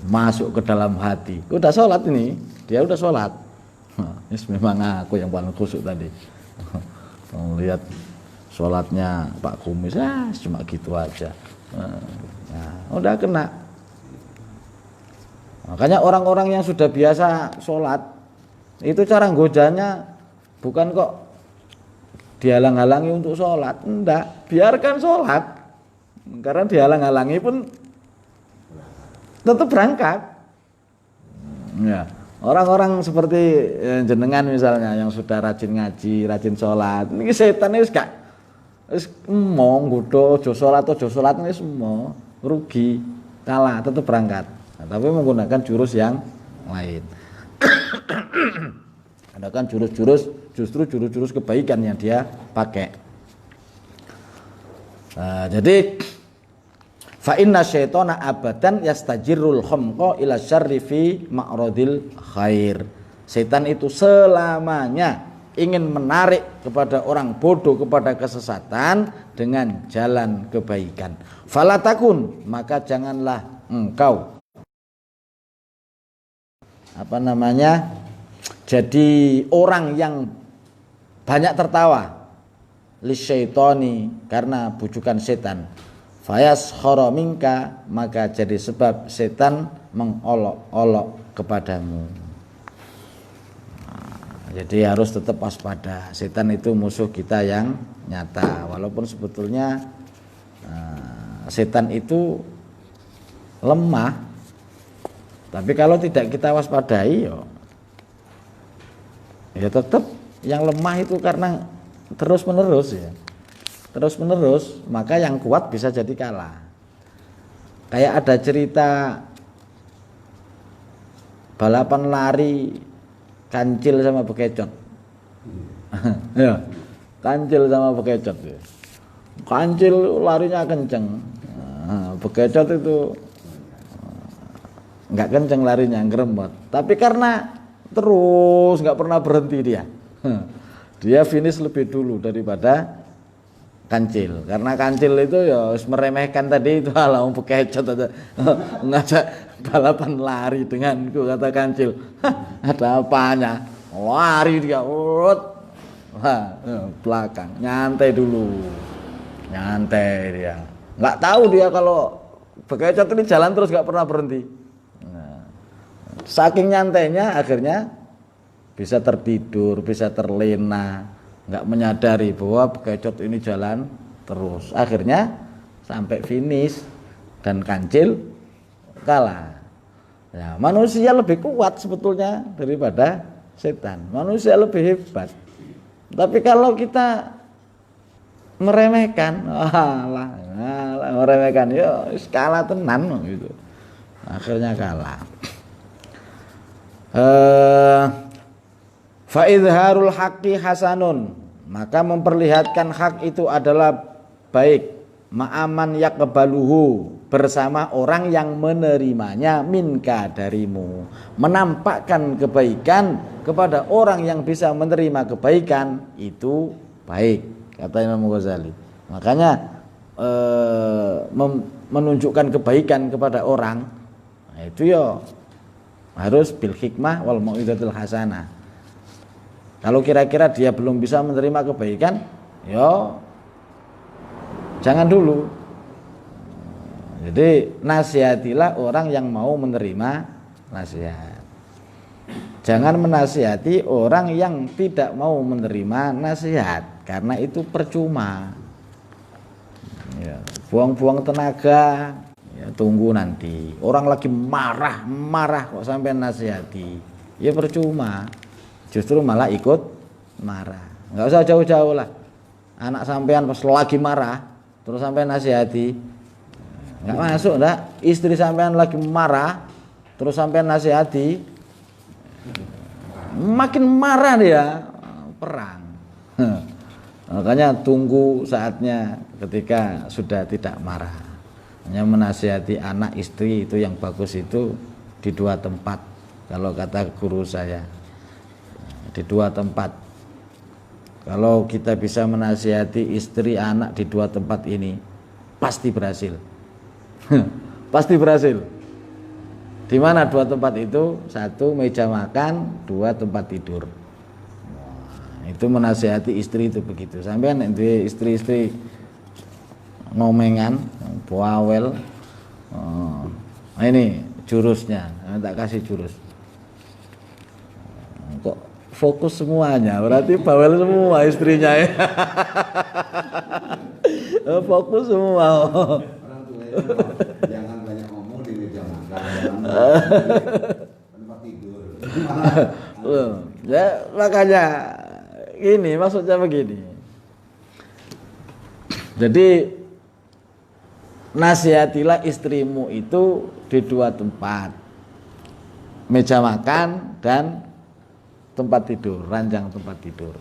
Masuk ke dalam hati. Udah sholat ini, dia udah sholat. Memang aku yang paling khusyuk tadi. Lihat sholatnya Pak Kumis, cuma gitu aja. Udah kena. Makanya orang-orang yang sudah biasa sholat itu cara godanya bukan kok dihalang-halangi untuk sholat, enggak, biarkan sholat, karena dihalang-halangi pun tetap berangkat. Ya, orang-orang seperti jenengan misalnya yang sudah rajin ngaji, rajin sholat, ini setan ini gak, mau nggoda ojo sholat ini semua rugi, kalah, tetap berangkat. Nah, tapi menggunakan jurus yang lain. Adakan justru jurus-jurus kebaikan yang dia pakai. Jadi fa inna syaitana abadan yastajirul khamqa ila syarri fi ma'radil khair. Setan itu selamanya ingin menarik kepada orang bodoh kepada kesesatan dengan jalan kebaikan. Fala takun, maka janganlah engkau jadi orang yang banyak tertawa lisyaitoni karena bujukan setan. Fayas minka, maka jadi sebab setan mengolok-olok kepadamu. Jadi harus tetap waspada. Setan itu musuh kita yang nyata. Walaupun sebetulnya setan itu lemah, tapi kalau tidak kita waspadai ya tetap yang lemah itu karena terus menerus, maka yang kuat bisa jadi kalah. Kayak ada cerita balapan lari kancil sama bekecot. Ya, kancil sama bekecot. Kancil larinya kenceng, bekecot itu nggak kenceng larinya, ngerembot. Tapi karena terus nggak pernah berhenti dia finish lebih dulu daripada kancil. Karena kancil itu ya meremehkan tadi itu ala bekecot aja. Ngajak balapan lari denganku kata kancil. Ada apanya? Lari dia. Wah, belakang. Nyantai dulu. Nyantai dia. Nggak tahu dia kalau bekecot ini jalan terus nggak pernah berhenti. Nah, saking nyantainya akhirnya bisa tertidur, bisa terlena, nggak menyadari bahwa bekecot ini jalan terus. Akhirnya sampai finish dan kancil kalah. Nah, manusia lebih kuat sebetulnya daripada setan. Manusia lebih hebat. Tapi kalau kita meremehkan, meremehkan, ya kalah tenan gitu. Akhirnya kalah. Fa izharul haqqi hasanun, maka memperlihatkan hak itu adalah baik, ma'aman yaqbaluhu, bersama orang yang menerimanya minka darimu. Menampakkan kebaikan kepada orang yang bisa menerima kebaikan itu baik, kata Imam Ghazali. Makanya menunjukkan kebaikan kepada orang, nah itu ya harus bil hikmah wal mau'izatil hasanah. Kalau kira-kira dia belum bisa menerima kebaikan, ya jangan dulu. Jadi nasihatilah orang yang mau menerima nasihat. Jangan menasihati orang yang tidak mau menerima nasihat, karena itu percuma. Ya, buang-buang tenaga. Ya, tunggu nanti. Orang lagi marah kok sampai nasihati. Ya percuma. Justru malah ikut marah. Nggak usah jauh-jauh lah. Anak sampean pas lagi marah terus sampean nasihati, nggak masuk enggak. Istri sampean lagi marah terus sampean nasihati, makin marah dia, perang. Makanya tunggu saatnya ketika sudah tidak marah. Hanya menasihati anak istri itu yang bagus itu di dua tempat. Kalau kata guru saya, di dua tempat. Kalau kita bisa menasihati istri anak di dua tempat ini, pasti berhasil. Pasti berhasil. Di mana dua tempat itu? Satu meja makan, dua tempat tidur. Itu menasihati istri itu begitu. Sampean itu istri-istri ngomengan, bawel. Nah ini jurusnya, tak kasih jurus. Kok fokus semuanya? Berarti bawel semua istrinya ya. Fokus semua. Orang tua jangan banyak ngomong di meja makan, tempat tidur. Ya makanya ini maksudnya begini. Jadi nasihatilah istrimu itu di dua tempat, meja makan dan tempat tidur, ranjang tempat tidur.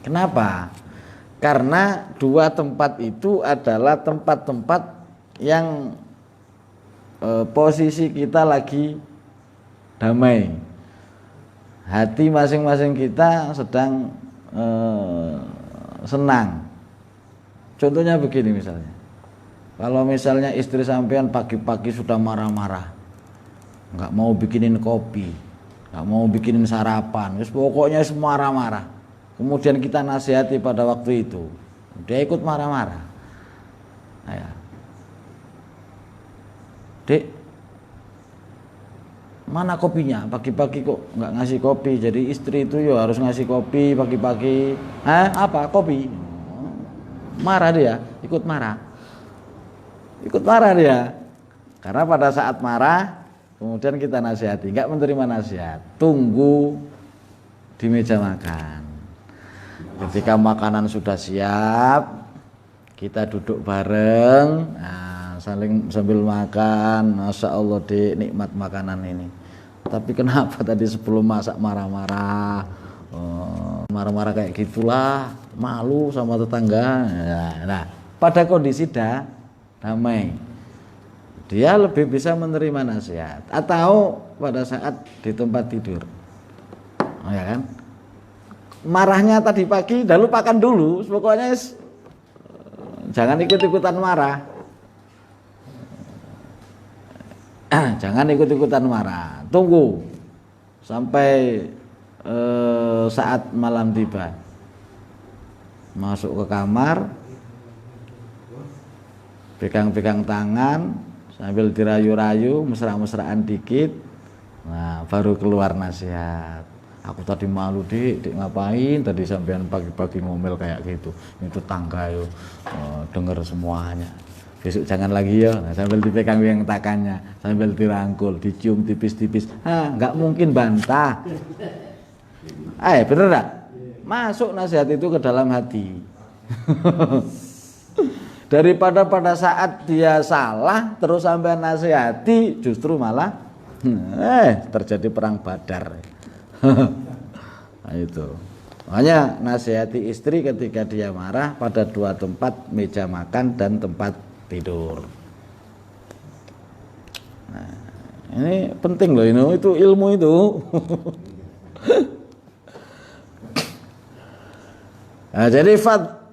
Kenapa? Karena dua tempat itu adalah tempat-tempat yang posisi kita lagi damai, hati masing-masing kita sedang senang. Contohnya begini misalnya, kalau misalnya istri sampean pagi-pagi sudah marah-marah, nggak mau bikinin kopi, nggak mau bikinin sarapan, pokoknya marah-marah. Kemudian kita nasihati pada waktu itu, dia ikut marah-marah. Ayah, Dek, mana kopinya? Pagi-pagi kok nggak ngasih kopi. Jadi istri itu ya harus ngasih kopi pagi-pagi. Apa? Kopi. Marah dia, ikut marah. Ikut marah dia. Karena pada saat marah, kemudian kita nasihati, nggak menerima nasihat. Tunggu di meja makan. Ketika makanan sudah siap, kita duduk bareng, saling sambil makan. Masya Allah, Dek, nikmat makanan ini. Tapi kenapa tadi sebelum masak marah-marah? Marah-marah kayak gitulah, malu sama tetangga. Nah, pada kondisi damai, dia lebih bisa menerima nasihat. Atau pada saat di tempat tidur, ya kan? Marahnya tadi pagi, dah lupakan dulu. Pokoknya Jangan ikut-ikutan marah. Jangan ikut-ikutan marah. Tunggu sampai saat malam tiba. Masuk ke kamar, pegang-pegang tangan sambil dirayu-rayu, mesra-mesraan dikit. Nah, baru keluar nasihat. Aku tadi malu dik ngapain tadi sampean pagi-pagi ngomel kayak gitu. Itu tangga yo denger semuanya. Besok jangan lagi ya. Nah, sambil dipegang yang takannya, sambil dirangkul, dicium tipis-tipis. Nggak mungkin bantah. Bener enggak? Masuk nasihat itu ke dalam hati. Daripada pada saat dia salah terus sampai nasihati, justru malah terjadi perang Badar. Nah, itu. Makanya nasihati istri ketika dia marah pada dua tempat, meja makan dan tempat tidur. Nah, ini penting loh, ini itu ilmu itu. Nah, jadi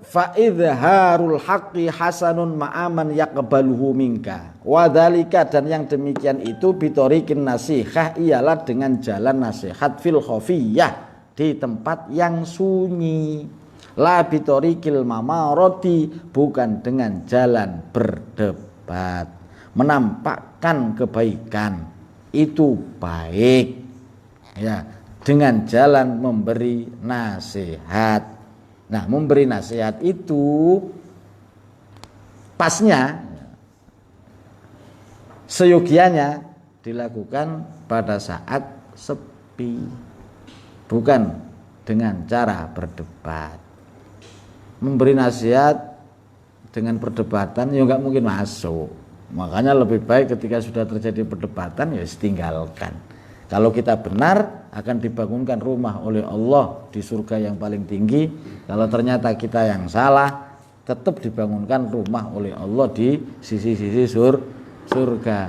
fa'idharul haqqi hasanun ma'aman yaqbaluhu minka. Wadhalika, dan yang demikian itu bitorikin nasihah, ialah dengan jalan nasihat fil khafiyah, di tempat yang sunyi. La bitorikil mamaroti, bukan dengan jalan berdebat. Menampakkan kebaikan itu baik, ya, dengan jalan memberi nasihat. Nah, memberi nasihat itu pasnya, seyogianya dilakukan pada saat sepi, bukan dengan cara berdebat. Memberi nasihat dengan perdebatan ya nggak mungkin masuk. Makanya lebih baik ketika sudah terjadi perdebatan ya tinggalkan. Kalau kita benar, akan dibangunkan rumah oleh Allah di surga yang paling tinggi. Kalau ternyata kita yang salah, tetap dibangunkan rumah oleh Allah di sisi-sisi surga.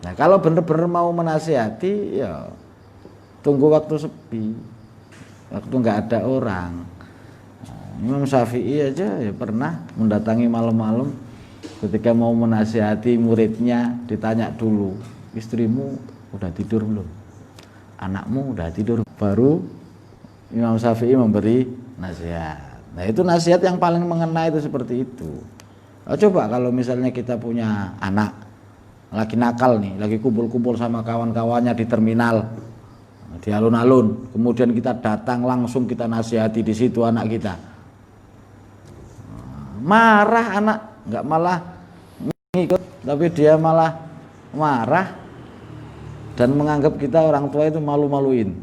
Nah, kalau benar-benar mau menasihati, ya tunggu waktu sepi, waktu nggak ada orang. Nah, Imam Syafi'i aja ya pernah mendatangi malam-malam ketika mau menasihati muridnya, ditanya dulu, istrimu udah tidur belum? Anakmu udah tidur? Baru Imam Syafi'i memberi nasihat. Nah, itu nasihat yang paling mengena itu seperti itu. Coba kalau misalnya kita punya anak lagi nakal nih, lagi kumpul-kumpul sama kawan-kawannya di terminal, di alun-alun, kemudian kita datang langsung kita nasihati di situ anak kita. Marah anak, nggak malah ngikut, tapi dia malah marah dan menganggap kita orang tua itu malu-maluin.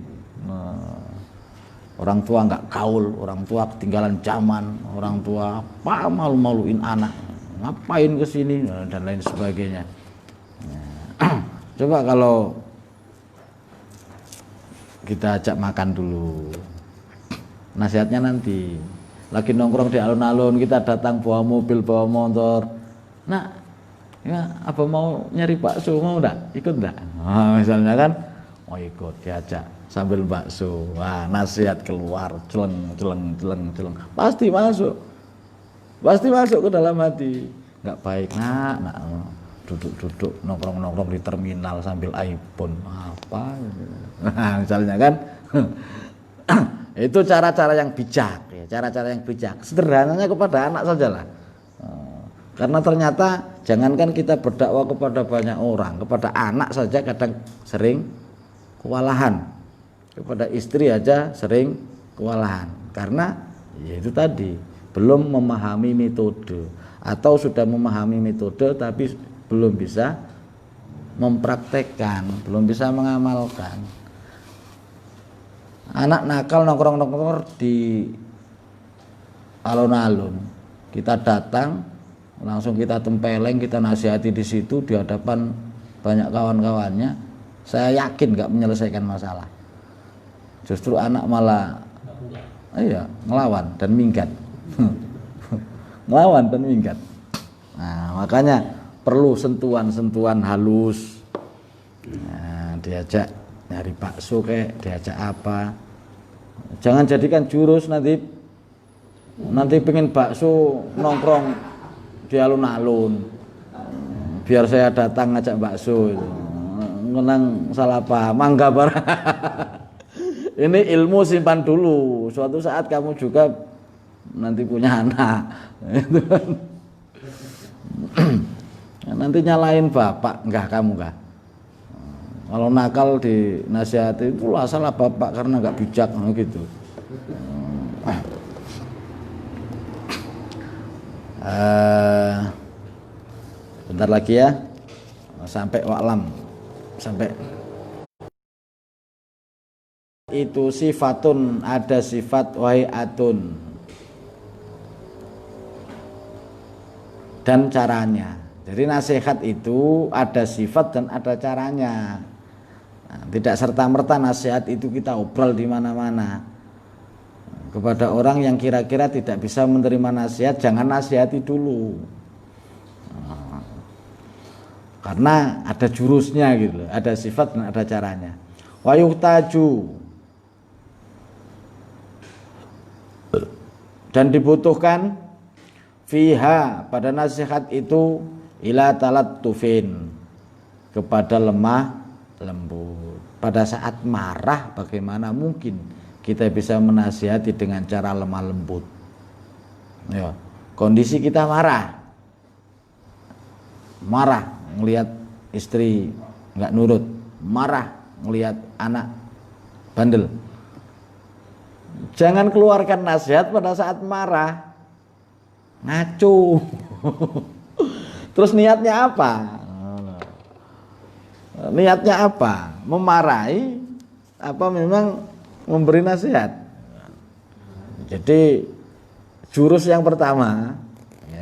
Orang tua nggak gaul, orang tua ketinggalan zaman, orang tua apa malu-maluin anak, ngapain kesini dan lain sebagainya. Coba kalau kita ajak makan dulu, nasihatnya nanti. Lagi nongkrong di alun-alun, kita datang bawa mobil, bawa motor. Nah, ya, apa mau nyari bakso, mau enggak? Ikut enggak? Nah, misalnya kan, mau ikut, diajak sambil bakso. Wah, nasihat keluar, celeng. Pasti masuk ke dalam hati. Enggak baik, nak. Duduk nongkrong di terminal sambil iPhone apa? Nah, misalnya kan, itu cara-cara yang bijak, ya, cara-cara yang bijak. Sederhananya kepada anak sajalah. Karena ternyata jangankan kita berdakwah kepada banyak orang, kepada anak saja kadang sering kewalahan, kepada istri aja sering kewalahan, karena ya itu tadi belum memahami metode, atau sudah memahami metode tapi belum bisa mempraktekkan, belum bisa mengamalkan. Anak nakal nongkrong di alun-alun, kita datang langsung kita tempeleng, kita nasihati di situ di hadapan banyak kawan-kawannya, saya yakin nggak menyelesaikan masalah. Justru anak malah ngelawan dan minggat. Ngelawan dan minggat. Nah, makanya perlu sentuhan-sentuhan halus. Nah, diajak nyari bakso kayak, diajak apa. Jangan jadikan jurus nanti nanti pengen bakso nongkrong di alun-alun, biar saya datang ngajak bakso itu. Menang salah paham, mangga barang. Ini ilmu simpan dulu, suatu saat kamu juga nanti punya anak. Nanti nyalain bapak, enggak kamu enggak. Kalau nakal dinasihati itu lah salah bapak karena enggak bijak gitu. Bentar lagi ya, sampai wa'lam, sampai itu sifatun, ada sifat wai'atun dan caranya. Jadi nasihat itu ada sifat dan ada caranya. Nah, tidak serta-merta nasihat itu kita obrol di mana-mana. Kepada orang yang kira-kira tidak bisa menerima nasihat, jangan nasihati dulu. Nah, karena ada jurusnya gitu, ada sifat dan ada caranya. Wa yuhtaju, dan dibutuhkan fiha, pada nasihat itu, ila talattufin, kepada lemah lembut. Pada saat marah bagaimana mungkin kita bisa menasihati dengan cara lemah lembut. Ya, kondisi kita marah ngelihat istri nggak nurut, marah ngelihat anak bandel. Jangan keluarkan nasihat pada saat marah, ngaco. Terus niatnya apa? Niatnya apa? Memarahi apa memang memberi nasihat? Jadi jurus yang pertama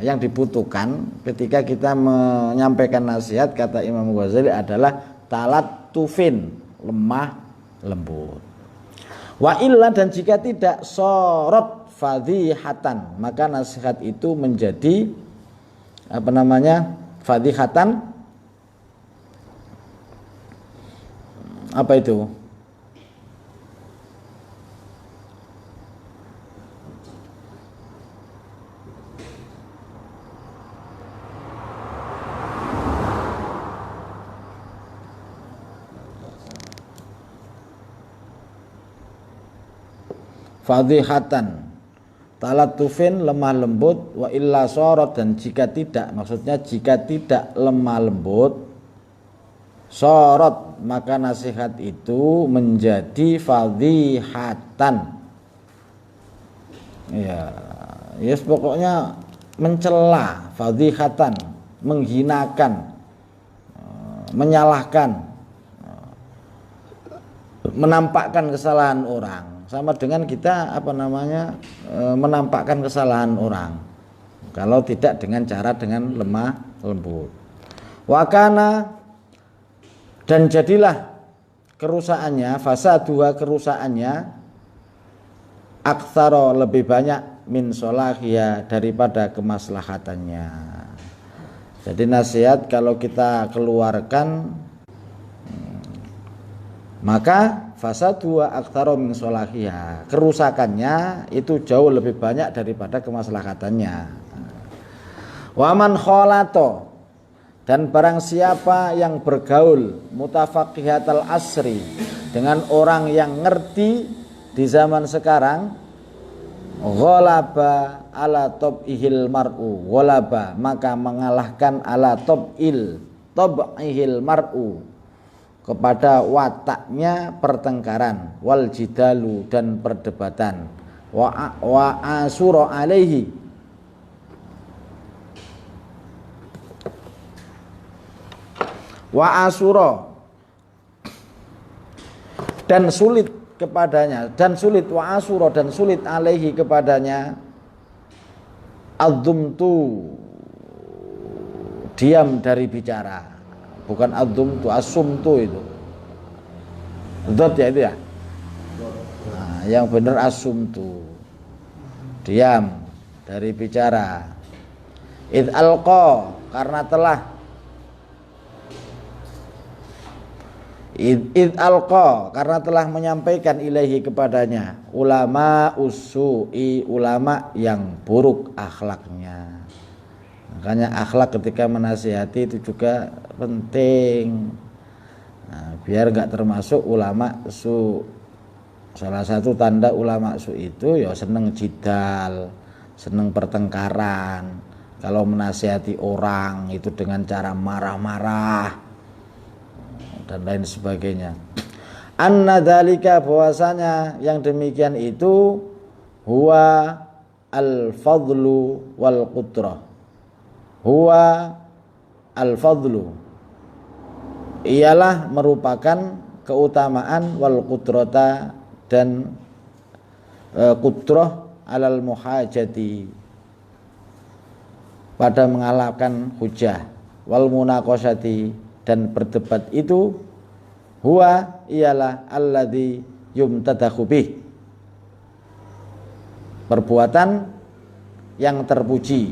yang dibutuhkan ketika kita menyampaikan nasihat, kata Imam Ghazali, adalah talattufin, lemah lembut. Wa illa, dan jika tidak, sorot fadhihatan, maka nasihat itu menjadi fadhihatan. Apa itu? Fadhihatan, talattufin, lemah lembut. Wa illa sorot, dan jika tidak, maksudnya jika tidak lemah lembut, sorot, maka nasihat itu menjadi fadhihatan. Ya, yes, pokoknya mencela, fadhihatan, menghinakan, menyalahkan, menampakkan kesalahan orang. Sama dengan kita menampakkan kesalahan orang, kalau tidak dengan cara dengan lemah lembut. Wakana, dan jadilah kerusakannya, fasaduha, kerusakannya, aktsara, lebih banyak, min solahia, daripada kemaslahatannya. Jadi nasihat kalau kita keluarkan, maka fasaduha aktsara min solahia, kerusakannya itu jauh lebih banyak daripada kemaslahatannya. Waman kholato, dan barang siapa yang bergaul mutafaqihatal asri, dengan orang yang ngerti di zaman sekarang, ghalaba ala tab'ihil mar'u, ghalaba, maka mengalahkan ala tab'ihil mar'u, kepada wataknya pertengkaran, wal jidalu, dan perdebatan, wa asura alaihi, wa asura, dan sulit kepadanya, dan sulit, wa asura, dan sulit alaihi, kepadanya, adzumtu, diam dari bicara. Bukan adzumtu, asumtu itu dzot ya, itu ya. Nah, yang benar asumtu, diam dari bicara. Id alqa, karena telah, id alqa, karena telah menyampaikan ilaihi, kepadanya, ulama usu'i, ulama yang buruk akhlaknya. Makanya akhlak ketika menasihati itu juga penting. Nah, biar nggak termasuk ulama su. Salah satu tanda ulama su itu ya seneng jidal, seneng pertengkaran. Kalau menasihati orang itu dengan cara marah-marah dan lain sebagainya. Anna dzalika, bahwasanya yang demikian itu huwa al-fadlu wal qudrah. Huwa al-fadlu, ialah merupakan keutamaan, wal qudrata, dan qudrah alal muhajati, pada mengalahkan hujah, wal munaqashati, dan berdebat itu huwa ialah alladzi yumtadahu bih, perbuatan yang terpuji,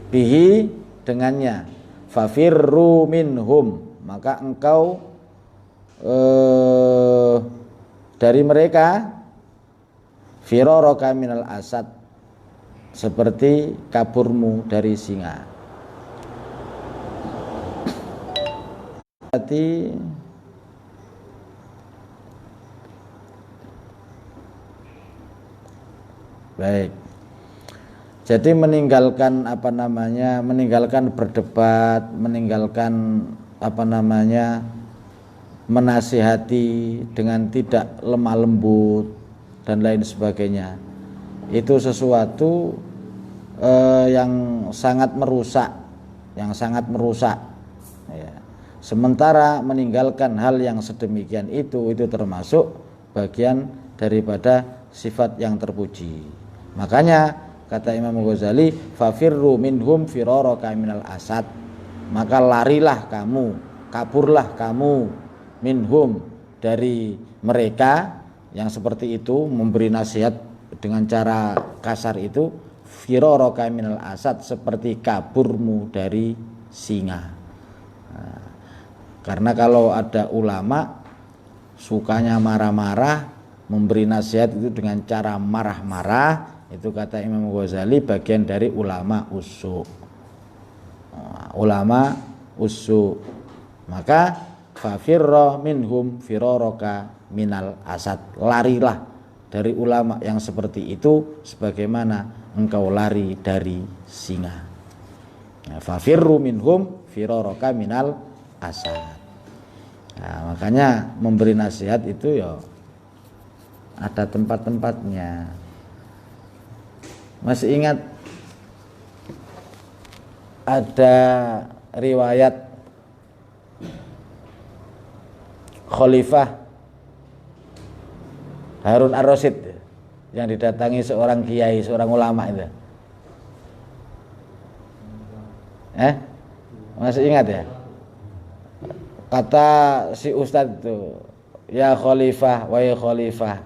bihi, dengannya, fafirru minhum, maka engkau dari mereka, firaraka minal asad, seperti kaburmu dari singa. Berarti baik. Jadi meninggalkan meninggalkan berdebat, meninggalkan menasihati dengan tidak lemah lembut dan lain sebagainya. Itu sesuatu yang sangat merusak, ya. Sementara meninggalkan hal yang sedemikian itu termasuk bagian daripada sifat yang terpuji. Makanya kata Imam Ghazali, fafirru minhum firaraka minal asad, maka larilah kamu, kaburlah kamu, minhum, dari mereka yang seperti itu, memberi nasihat dengan cara kasar itu, firaraka minal asad, seperti kaburmu dari singa. Nah, karena kalau ada ulama sukanya marah-marah, memberi nasihat itu dengan cara marah-marah, itu kata Imam Ghazali bagian dari ulama usu. Ulama usu. Maka fafirra minhum firaraka minal asad, larilah dari ulama yang seperti itu sebagaimana engkau lari dari singa. Fafirru minhum firaraka minal asad. Nah, makanya memberi nasihat itu ya ada tempat-tempatnya. Masih ingat ada riwayat Khalifah Harun ar-Rasyid yang didatangi seorang kiai, seorang ulama itu. Masih ingat ya? Kata si ustadz itu, ya Khalifah, wahai Khalifah,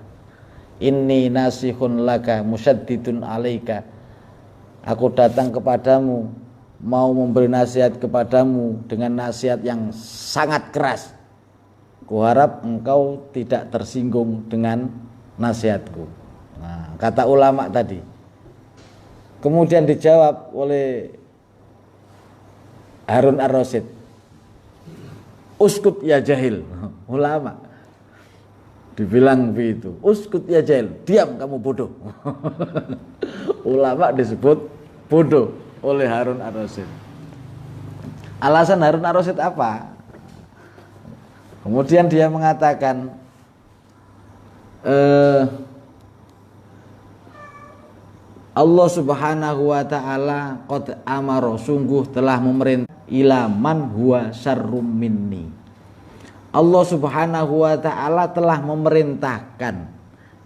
inni nasihun laka musyaddidun alaika, aku datang kepadamu mau memberi nasihat kepadamu dengan nasihat yang sangat keras. Kuharap engkau tidak tersinggung dengan nasihatku. Nah, kata ulama tadi. Kemudian dijawab oleh Harun ar-Rasyid, uskut ya jahil. Ulama dibilang begitu, uskut ya jahil, diam kamu bodoh. Ulama disebut bodoh oleh Harun ar-Rasyid. Alasan Harun ar-Rasyid apa? Kemudian dia mengatakan, Allah subhanahu wa ta'ala qad amara, sungguh telah memerintah, ilaman huwa syarrum minni, Allah subhanahu wa ta'ala telah memerintahkan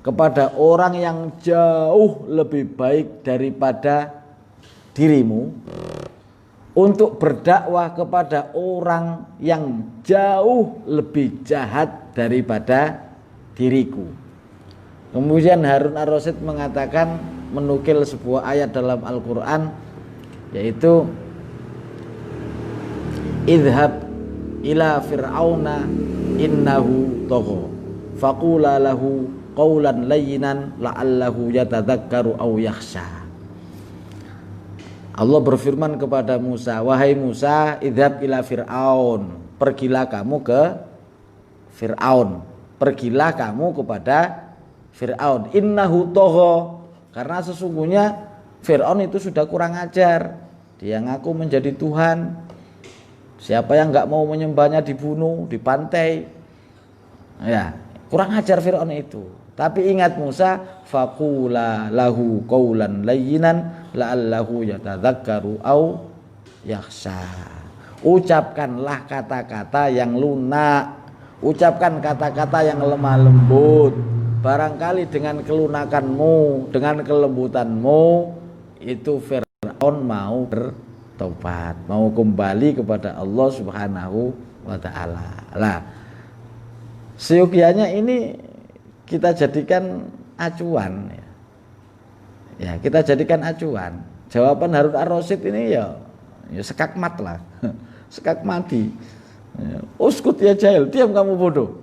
kepada orang yang jauh lebih baik daripada dirimu untuk berdakwah kepada orang yang jauh lebih jahat daripada diriku. Kemudian Harun ar-Rasyid mengatakan, menukil sebuah ayat dalam Al-Quran, yaitu idhab ila fir'auna innahu tagha faqula lahu qaulan layyinan la'allahu yatadzakkaru aw yakhsha. Allah berfirman kepada Musa, wahai Musa, idhab ila Fir'aun, pergilah kamu ke Fir'aun, pergilah kamu kepada Fir'aun, innahu tagha, karena sesungguhnya Fir'aun itu sudah kurang ajar, dia ngaku menjadi Tuhan. Siapa yang enggak mau menyembahnya dibunuh, dipantai. Ya, kurang ajar Fir'aun itu. Tapi ingat Musa, faqula lahu qaulan layyinan la'allahu yatadzakkaru aw yakhsha. Ucapkanlah kata-kata yang lunak, ucapkan kata-kata yang lemah lembut. Barangkali dengan kelunakanmu, dengan kelembutanmu, itu Fir'aun mau bertobat, mau kembali kepada Allah Subhanahu wa ta'ala. Lah, seyogianya ini kita jadikan acuan, ya kita jadikan acuan. Jawaban Harun Ar-Rasyid ini ya sekakmat lah, sekak mati. Uskut ya jahil, diam kamu bodoh.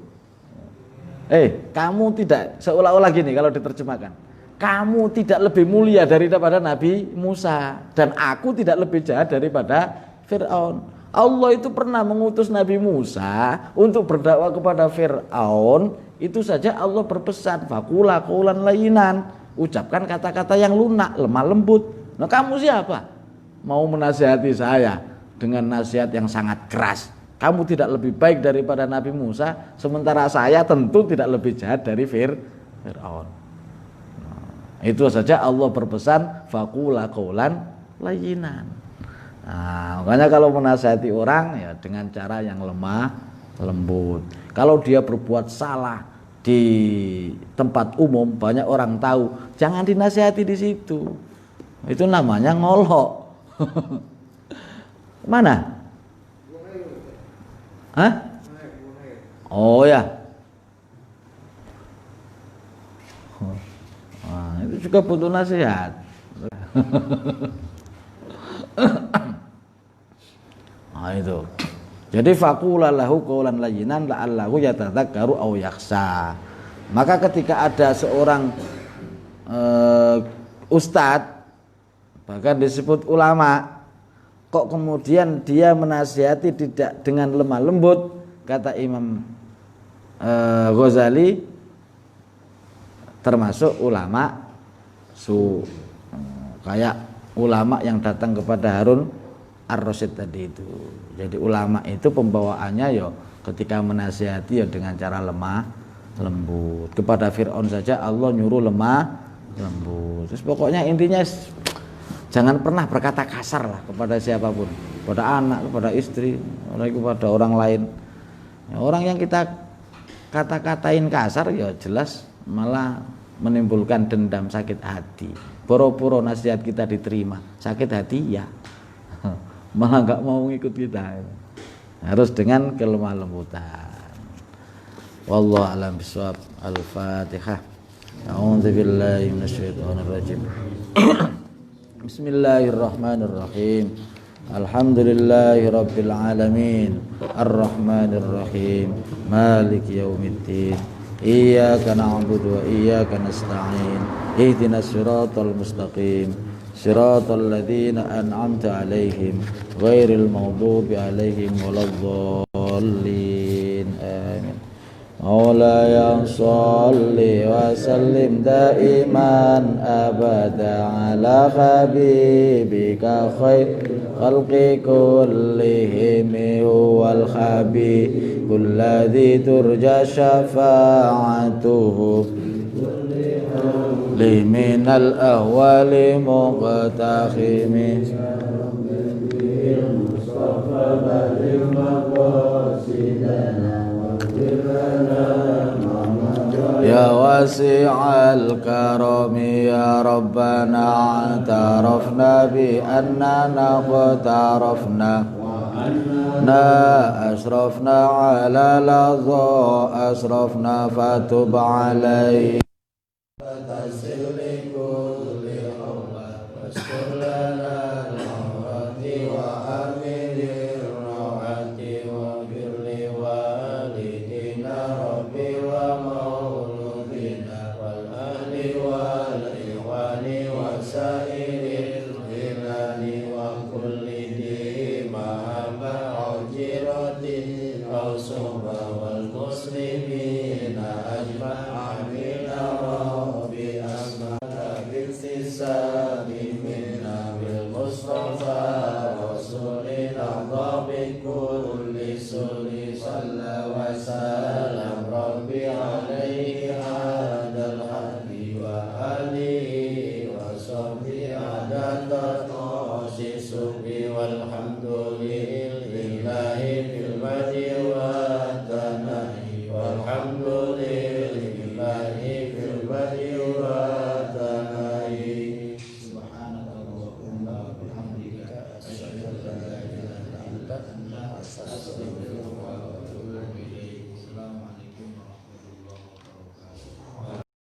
Kamu tidak, seolah-olah gini kalau diterjemahkan, kamu tidak lebih mulia daripada Nabi Musa, dan aku tidak lebih jahat daripada Fir'aun. Allah itu pernah mengutus Nabi Musa untuk berdakwah kepada Fir'aun. Itu saja Allah berpesan, faqula qaulan layyinan, ucapkan kata-kata yang lunak, lemah lembut. Nah, kamu siapa? Mau menasihati saya dengan nasihat yang sangat keras. Kamu tidak lebih baik daripada Nabi Musa, sementara saya tentu tidak lebih jahat dari Fir'aun. Nah, itu saja Allah berpesan, faqula qaulan layyinan. Nah, makanya kalau menasihati orang ya dengan cara yang lemah lembut. Kalau dia berbuat salah di tempat umum, banyak orang tahu, jangan dinasihati di situ. Itu namanya ngolok. Mana? Hah? Oh ya. Nah, itu juga butuh nasihat. Nah, itu. Jadi faqula lahu qaulan layyinan la'allahu yatadzakkaru aw yakhsha. Maka ketika ada seorang ustadz, bahkan disebut ulama, kok kemudian dia menasihati tidak dengan lemah lembut, kata Imam Ghazali, termasuk ulama kayak ulama yang datang kepada Harun Ar-Rasyid tadi itu. Jadi ulama itu pembawaannya ya ketika menasihati ya dengan cara lemah lembut. Kepada Fir'aun saja Allah nyuruh lemah lembut. Terus pokoknya intinya jangan pernah berkata kasar lah kepada siapapun, kepada anak, kepada istri, kepada orang lain. Ya, orang yang kita kata-katain kasar ya jelas malah menimbulkan dendam, sakit hati. Boro-boro nasihat kita diterima, sakit hati ya malah nggak mau ngikut kita. Harus dengan kelemah lembutan. Wallahu a'lam bishawab. Al-Fatihah. A'udzu billahi minasyaitonir rajim. Bismillahirrahmanirrahim. Alhamdulillahi rabbil alamin. Arrahmanir rahim. Maliki yaumiddin. Iyyaka na'budu wa iyyaka nasta'in. Ihdinas siratal mustaqim. Siratal ladzina an'amta 'alaihim ghairil maghdubi 'alaihim waladdallin. Amin. Maulaya shalli wa sallim daiman abada ala habibika khairil khalqi kullihim huwal habibul ladzi turja syafa'atuhu li minal ahwali muqtakhimi ya wasi'al karami ya rabbana tarafna bi annana qtarafna na asrafna ala ladha asrafna fatub alai Alhamdulillahi fil badi wa tanai. Subhanakallahumma wa bihamdika asyhadu an la ilaha illa anta astaghfiruka wa atubu ilaik.